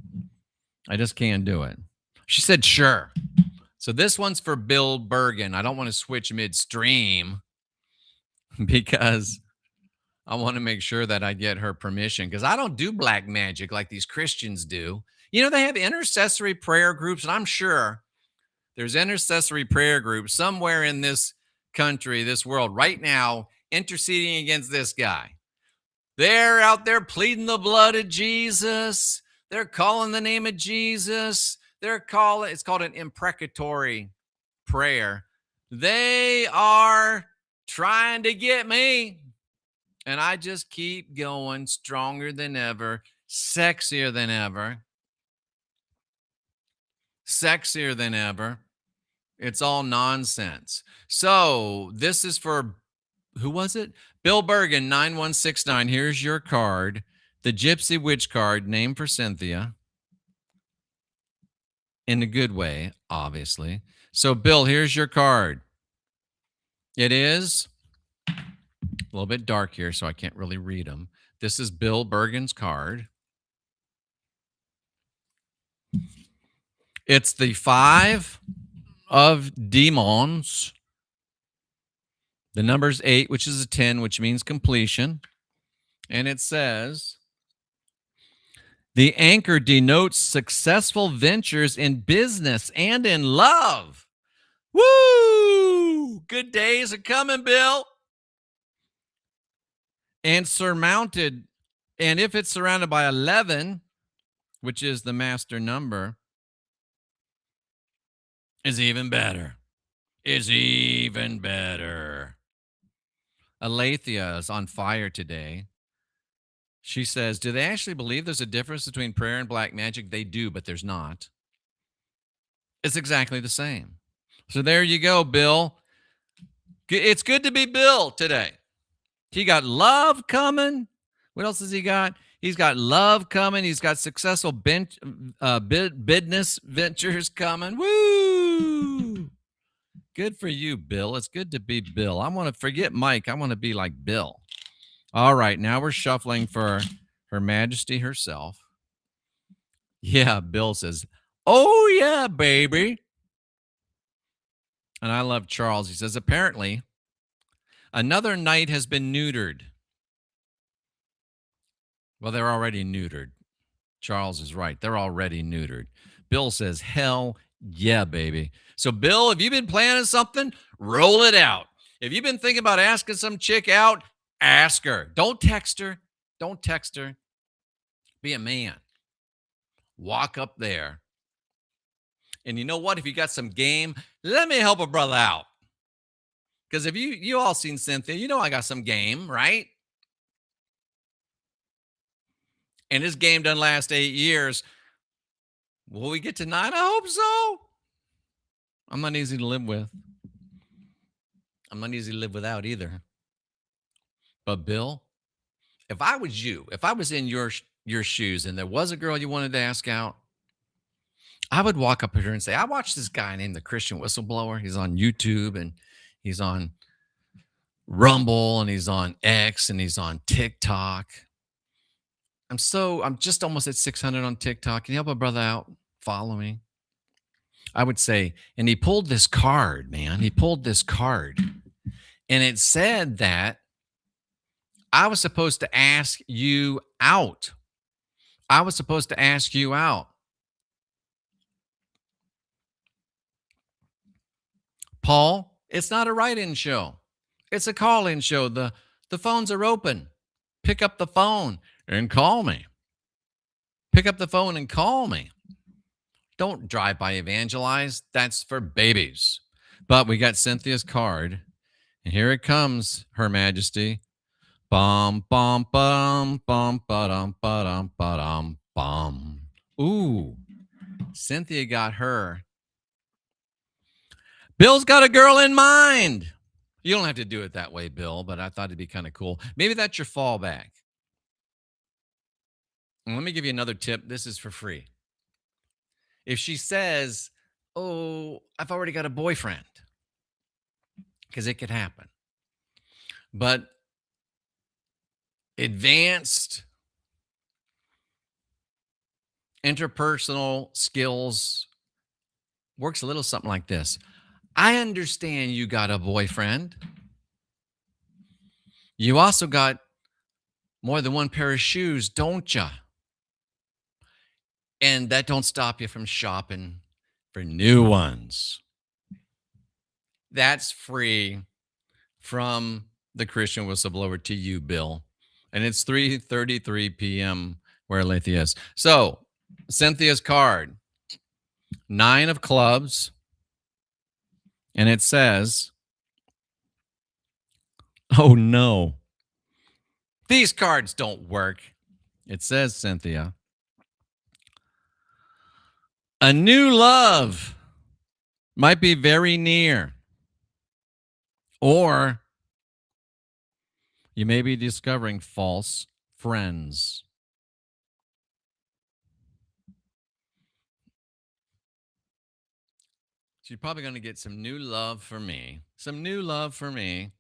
I just can't do it. She said sure. So this one's for Bill Bergen. I don't want to switch midstream because I want to make sure that I get her permission because I don't do black magic like these Christians do. You know, they have intercessory prayer groups, and I'm sure there's intercessory prayer groups somewhere in this country, this world right now, interceding against this guy. They're out there pleading the blood of Jesus. They're calling the name of Jesus. It's called an imprecatory prayer. They are trying to get me. And I just keep going, stronger than ever, sexier than ever. Sexier than ever. It's all nonsense. So this is for, who was it? Bill Bergen, 9169. Here's your card. The Gypsy Witch card, named for Cynthia. In a good way, obviously. So, Bill, here's your card. It is a little bit dark here, so I can't really read them. This is Bill Bergen's card. It's the 5 of Demons. The number's 8, which is a 10, which means completion. And it says, the anchor denotes successful ventures in business and in love. Woo! Good days are coming, Bill. And surmounted, and if it's surrounded by 11, which is the master number, is even better. Is even better. Alethea is on fire today. She says, do they actually believe there's a difference between prayer and black magic? They do, but there's not. It's exactly the same. So there you go, Bill. It's good to be Bill today. He got love coming. What else has he got? He's got love coming. He's got successful business ventures coming. Woo! Good for you, Bill. It's good to be Bill. I want to forget Mike. I want to be like Bill. All right, now we're shuffling for Her Majesty herself. Yeah, Bill says, oh, yeah, baby. And I love Charles. He says, apparently, another knight has been neutered. Well, they're already neutered. Charles is right. They're already neutered. Bill says, hell yeah, baby. So, Bill, if you've been planning something, roll it out. If you've been thinking about asking some chick out, ask her. Don't text her. Don't text her. Be a man. Walk up there. And you know what? If you got some game, let me help a brother out. Because if you all seen Cynthia, you know I got some game, right? And this game doesn't last 8 years. Will we get to 9? I hope so. I'm not easy to live with. I'm not easy to live without either. But Bill, if I was you, if I was in your shoes and there was a girl you wanted to ask out, I would walk up to her and say, I watched this guy named the Christian Whistleblower. He's on YouTube and he's on Rumble and he's on X and he's on TikTok. I'm just almost at 600 on TikTok. Can you help a brother out? Follow me. I would say, and he pulled this card, man. He pulled this card. And it said that I was supposed to ask you out. I was supposed to ask you out. Paul, it's not a write-in show. It's a call-in show. The phones are open. Pick up the phone and call me. Pick up the phone and call me. Don't drive by evangelize. That's for babies. But we got Cynthia's card. And here it comes, Her Majesty. Bum, bum, bum, bum, ba-dum, ba-dum, ba-dum, bum. Ooh. Cynthia got her. Bill's got a girl in mind. You don't have to do it that way, Bill, but I thought it'd be kind of cool. Maybe that's your fallback. And let me give you another tip. This is for free. If she says, "Oh, I've already got a boyfriend," because it could happen. But advanced interpersonal skills works a little something like this. I understand you got a boyfriend. You also got more than one pair of shoes, don't you? And that don't stop you from shopping for new ones. That's free from the Christian whistleblower to you, Bill. And it's 3:33 p.m. where Alethea is. So, Cynthia's card, 9 of clubs. And it says, oh no, these cards don't work. It says, Cynthia, a new love might be very near, or you may be discovering false friends. So you're probably going to get some new love for me. Some new love for me.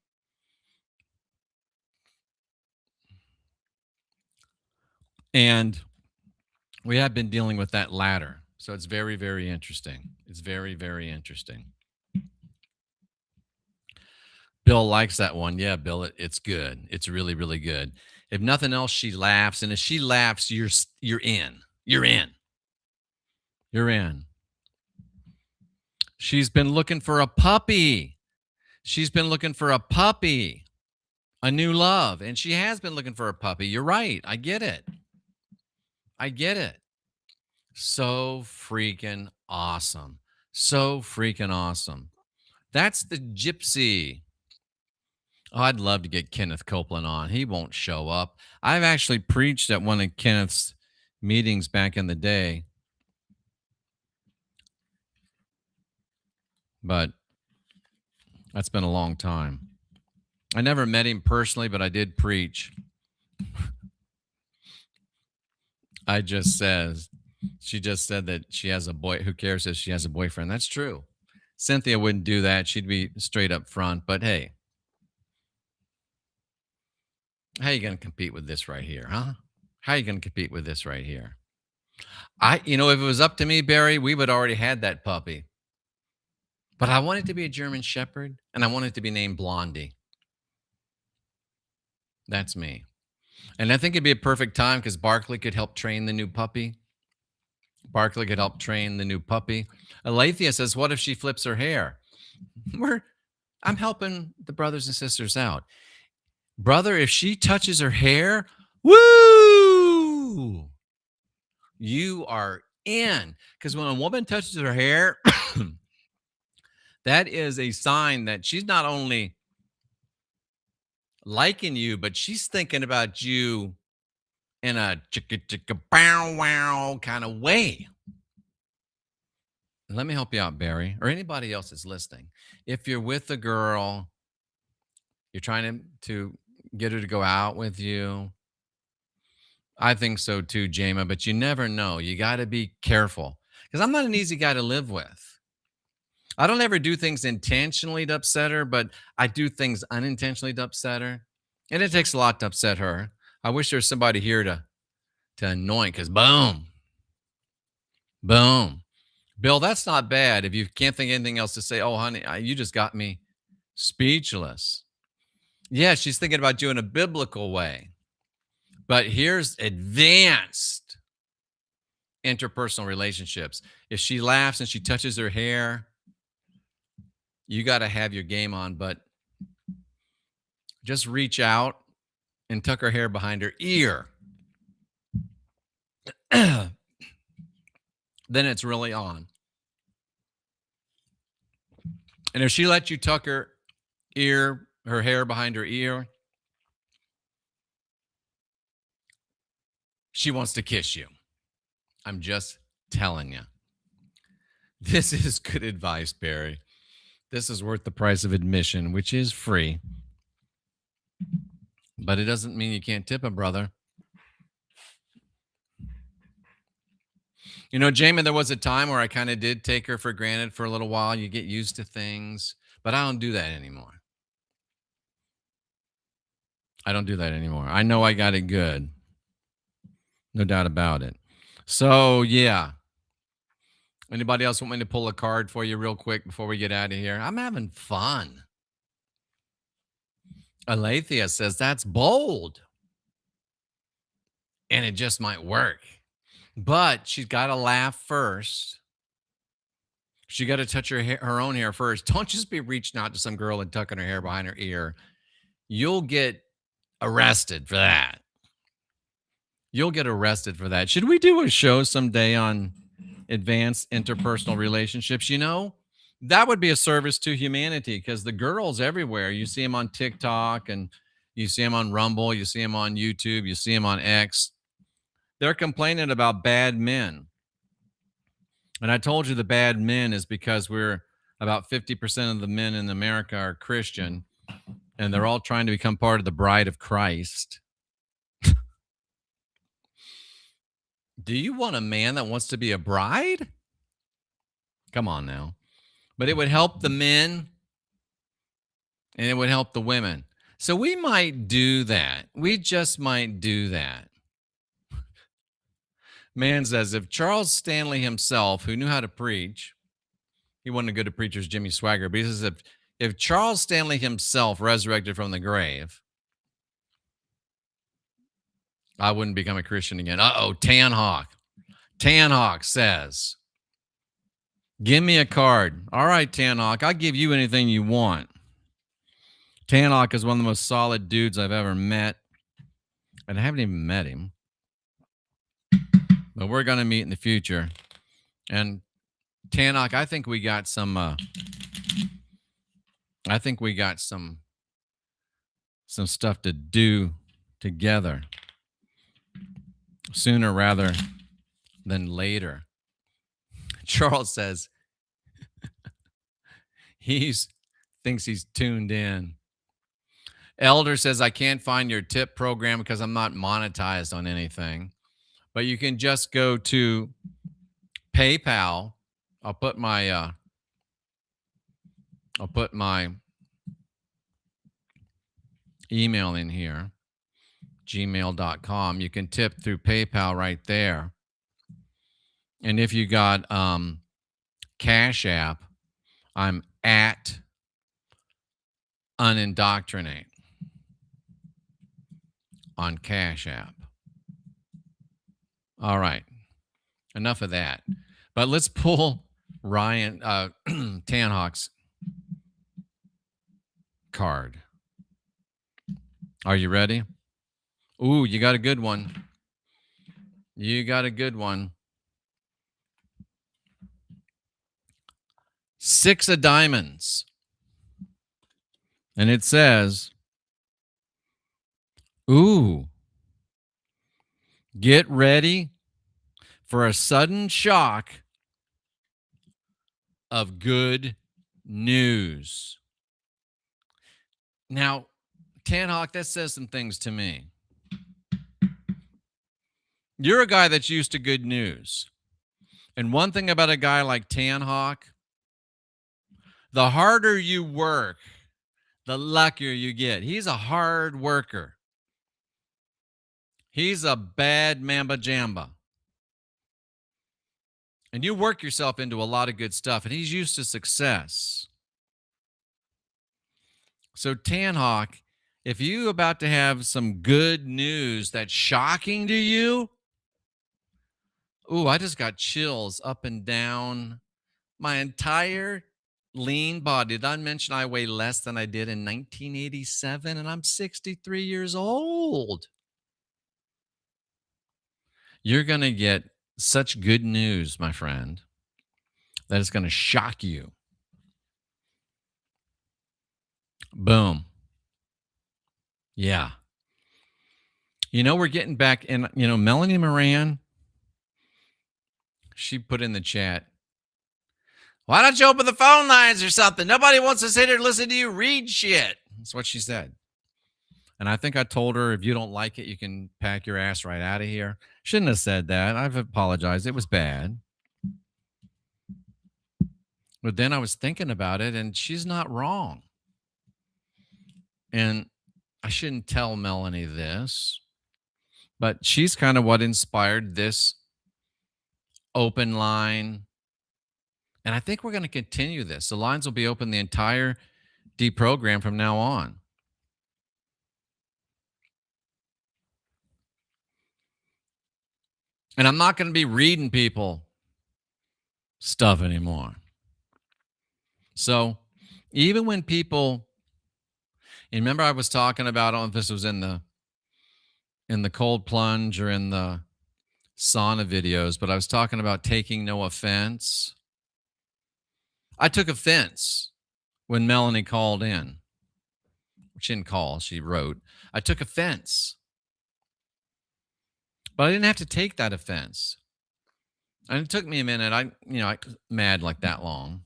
And we have been dealing with that ladder. So it's very, very interesting. It's very, very interesting. Bill likes that one. Yeah, Bill, it's good. It's really, really good. If nothing else, she laughs. And if she laughs, you're in. You're in. You're in. She's been looking for a puppy. She's been looking for a puppy. A new love. And she has been looking for a puppy. You're right. I get it. I get it. So freaking awesome. So freaking awesome. That's the gypsy. Oh, I'd love to get Kenneth Copeland on. He won't show up. I've actually preached at one of Kenneth's meetings back in the day. But that's been a long time. I never met him personally, but I did preach. She just said that she has a boy. Who cares if she has a boyfriend? That's true. Cynthia wouldn't do that. She'd be straight up front. But hey, how are you going to compete with this right here, huh? How are you going to compete with this right here? If it was up to me, Barry, we would already had that puppy. But I want it to be a German Shepherd, and I want it to be named Blondie. That's me. And I think it'd be a perfect time because Barkley could help train the new puppy. Alethea says, what if she flips her hair? I'm helping the brothers and sisters out. Brother, if she touches her hair, woo! You are in. Because when a woman touches her hair, that is a sign that she's not only liking you, but she's thinking about you in a chicka chicka bow wow kind of way. Let me help you out, Barry, or anybody else that's listening. If you're with a girl, you're trying to get her to go out with you. I think so too, Jama, but you never know. You got to be careful because I'm not an easy guy to live with. I don't ever do things intentionally to upset her, but I do things unintentionally to upset her. And it takes a lot to upset her. I wish there was somebody here to anoint because boom. Bill, that's not bad. If you can't think of anything else to say, oh, honey, you just got me speechless. Yeah, she's thinking about you in a biblical way. But here's advanced interpersonal relationships. If she laughs and she touches her hair, you got to have your game on, but just reach out and tuck her hair behind her ear. Then it's really on. And if she lets you tuck her hair behind her ear, she wants to kiss you. I'm just telling you. This is good advice, Barry. This is worth the price of admission, which is free. But it doesn't mean you can't tip a brother. You know, Jamin, there was a time where I kind of did take her for granted for a little while. You get used to things, but I don't do that anymore. I don't do that anymore. I know I got it good. No doubt about it. So, yeah. Anybody else want me to pull a card for you real quick before we get out of here? I'm having fun. Alethea says that's bold. And it just might work. But she's got to laugh first. She got to touch her own hair first. Don't just be reaching out to some girl and tucking her hair behind her ear. You'll get arrested for that. You'll get arrested for that. Should we do a show someday on advanced interpersonal relationships? You know, that would be a service to humanity because the girls everywhere, you see them on TikTok and you see them on Rumble, you see them on YouTube, you see them on X. They're complaining about bad men. And I told you the bad men is because we're about 50% of the men in America are Christian, and they're all trying to become part of the bride of Christ. Do you want a man that wants to be a bride? Come on now. But it would help the men, and it would help the women. So we might do that. We just might do that. Man says, if Charles Stanley himself, who knew how to preach, he wasn't a good preacher as Jimmy Swaggart, but he says, if Charles Stanley himself resurrected from the grave, I wouldn't become a Christian again. Uh-oh, Tan Hawk. Tan Hawk says, give me a card. All right, Tan Hawk, I'll give you anything you want. Tan Hawk is one of the most solid dudes I've ever met. And I haven't even met him. But we're going to meet in the future. And Tan Hawk, I think we got some stuff to do together sooner rather than later. Charles says thinks he's tuned in. Elder says, I can't find your tip program because I'm not monetized on anything. But you can just go to PayPal. I'll put my email in here, gmail.com. You can tip through PayPal right there. And if you got Cash App, I'm at Unindoctrinate on Cash App. All right. Enough of that. But let's pull Ryan Tan Hawk's card. Are you ready? Ooh, you got a good one. You got a good one. 6 of diamonds. And it says, ooh, get ready for a sudden shock of good news. Now, Tan Hawk, that says some things to me. You're a guy that's used to good news. And one thing about a guy like Tan Hawk, the harder you work, the luckier you get. He's a hard worker. He's a bad mamba jamba. And you work yourself into a lot of good stuff, and he's used to success. So Tan Hawk, if you're about to have some good news that's shocking to you, ooh, I just got chills up and down my entire lean body. Did I mention I weigh less than I did in 1987, and I'm 63 years old? You're going to get such good news, my friend, that it's going to shock you. Boom. Yeah. You know, we're getting back in, you know, Melanie Moran, she put in the chat, Why don't you open the phone lines or something? Nobody wants to sit here and listen to you read shit. That's what she said. And I think I told her, if you don't like it, you can pack your ass right out of here. Shouldn't have said that. I've apologized. It was bad. But then I was thinking about it, and she's not wrong. And I shouldn't tell Melanie this, but she's kind of what inspired this open line. And I think we're going to continue this. The lines will be open the entire deprogram from now on. And I'm not going to be reading people stuff anymore. So even when people, and remember I was talking about, I don't know if this was in the cold plunge or in the sauna videos, but I was talking about taking no offense. I took offense when Melanie called in. She didn't call, she wrote. I took offense. But I didn't have to take that offense. And it took me a minute. I mad like that long.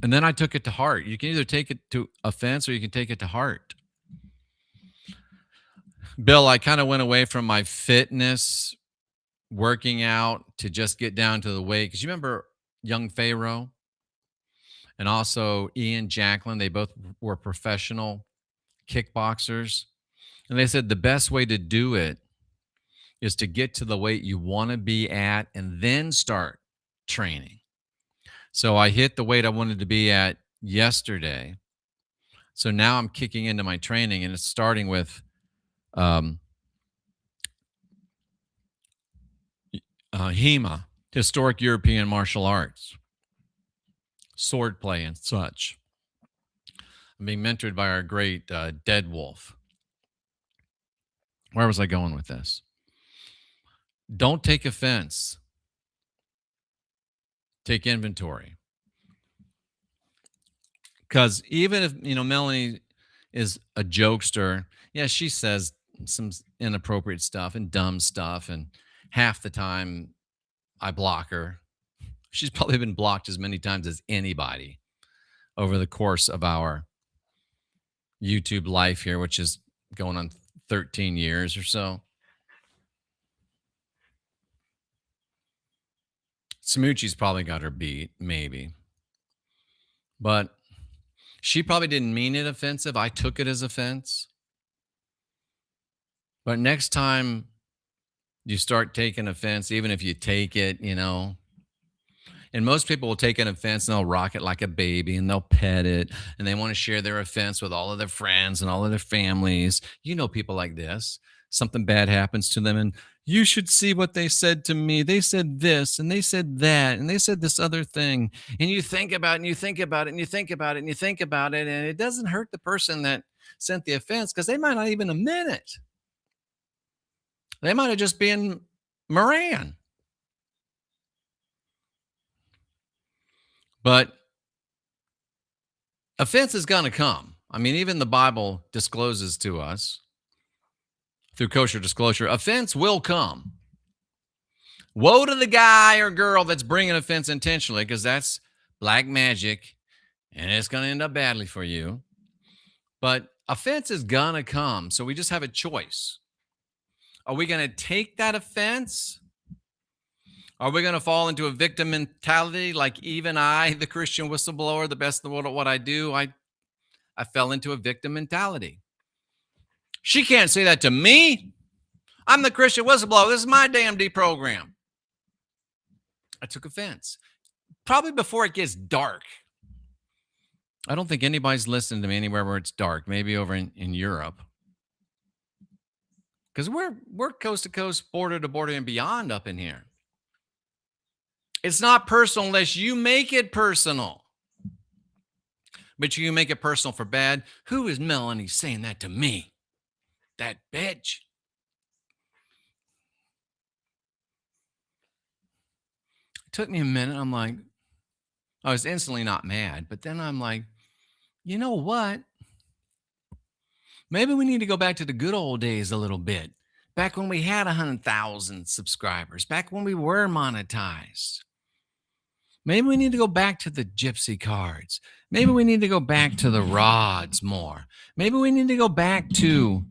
And then I took it to heart. You can either take it to offense or you can take it to heart. Bill, I kind of went away from my fitness, working out, to just get down to the weight. Because you remember young Pharaoh and also Ian Jacklin, they both were professional kickboxers. And they said the best way to do it is to get to the weight you want to be at and then start training. So I hit the weight I wanted to be at yesterday. So now I'm kicking into my training, and it's starting with HEMA, Historic European Martial Arts, swordplay and such. I'm being mentored by our great Dead Wolf. Where was I going with this? Don't take offense. Take inventory. Because even if, Melanie is a jokester, yeah, she says some inappropriate stuff and dumb stuff, and half the time I block her. She's probably been blocked as many times as anybody over the course of our YouTube life here, which is going on 13 years or so. Smoochie's probably got her beat, maybe. But she probably didn't mean it offensive. I took it as offense. But next time you start taking offense, even if you take it, and most people will take an offense and they'll rock it like a baby and they'll pet it, and they want to share their offense with all of their friends and all of their families. People like this. Something bad happens to them, and you should see what they said to me. They said this, and they said that, and they said this other thing. And you think about it, and you think about it, and you think about it, and you think about it, and it doesn't hurt the person that sent the offense, because they might not even have meant it. They might have just been Moran. But offense is going to come. Even the Bible discloses to us through kosher disclosure, offense will come. Woe to the guy or girl that's bringing offense intentionally, because that's black magic, and it's going to end up badly for you. But offense is going to come, so we just have a choice. Are we going to take that offense? Are we going to fall into a victim mentality like even I, the Christian whistleblower, the best in the world at what I do? I fell into a victim mentality. She can't say that to me. I'm the Christian whistleblower. This is my damn deprogram. I took offense. Probably before it gets dark. I don't think anybody's listening to me anywhere where it's dark. Maybe over in Europe. Because we're coast to coast, border to border, and beyond up in here. It's not personal unless you make it personal. But you can make it personal for bad. Who is Melanie saying that to me? That bitch. It took me a minute. I'm like, I was instantly not mad. But then I'm like, you know what? Maybe we need to go back to the good old days a little bit. Back when we had 100,000 subscribers. Back when we were monetized. Maybe we need to go back to the gypsy cards. Maybe we need to go back to the rods more. Maybe we need to go back to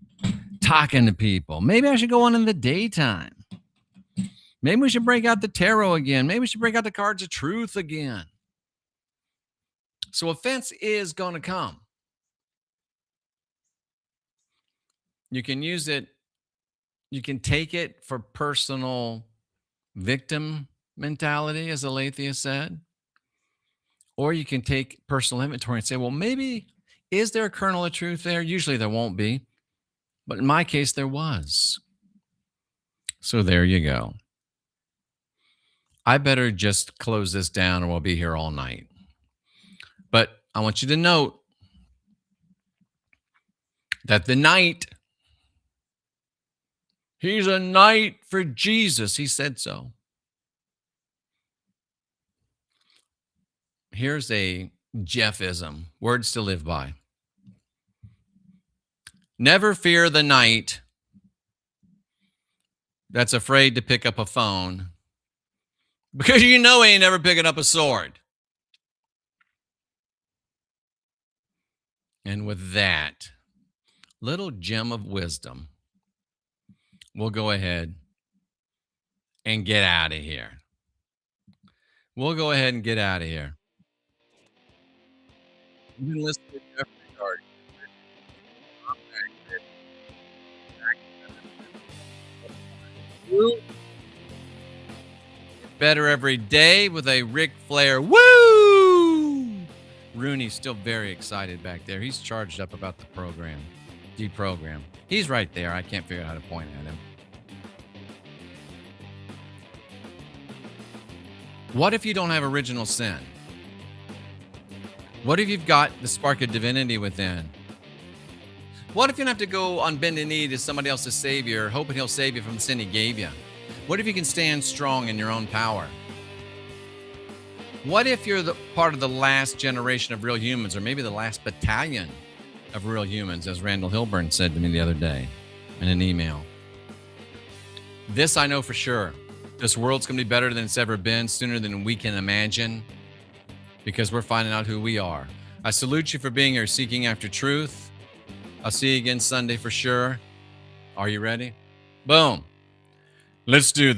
talking to people. Maybe I should go on in the daytime. Maybe we should break out the tarot again. Maybe we should break out the cards of truth again. So offense is going to come. You can use it. You can take it for personal victim mentality, as Aletheia said. Or you can take personal inventory and say, well, maybe, is there a kernel of truth there? Usually there won't be. But in my case, there was. So there you go. I better just close this down or we'll be here all night. But I want you to note that the knight, he's a knight for Jesus. He said so. Here's a Jeffism, words to live by. Never fear the knight that's afraid to pick up a phone, because you know he ain't never picking up a sword. And with that little gem of wisdom, we'll go ahead and get out of here. We'll go ahead and get out of here. You've been listening to Jeffrey Garden. Better every day with a Ric Flair. Woo! Rooney's still very excited back there. He's charged up about the program. Deprogram. He's right there. I can't figure out how to point at him. What if you don't have original sin? What if you've got the spark of divinity within? What if you don't have to go on bended knee to somebody else's savior, hoping he'll save you from the sin he gave you? What if you can stand strong in your own power? What if you're the part of the last generation of real humans, or maybe the last battalion of real humans, as Randall Hilburn said to me the other day in an email? This I know for sure. This world's going to be better than it's ever been, sooner than we can imagine, because we're finding out who we are. I salute you for being here, seeking after truth. I'll see you again Sunday for sure. Are you ready? Boom. Let's do this.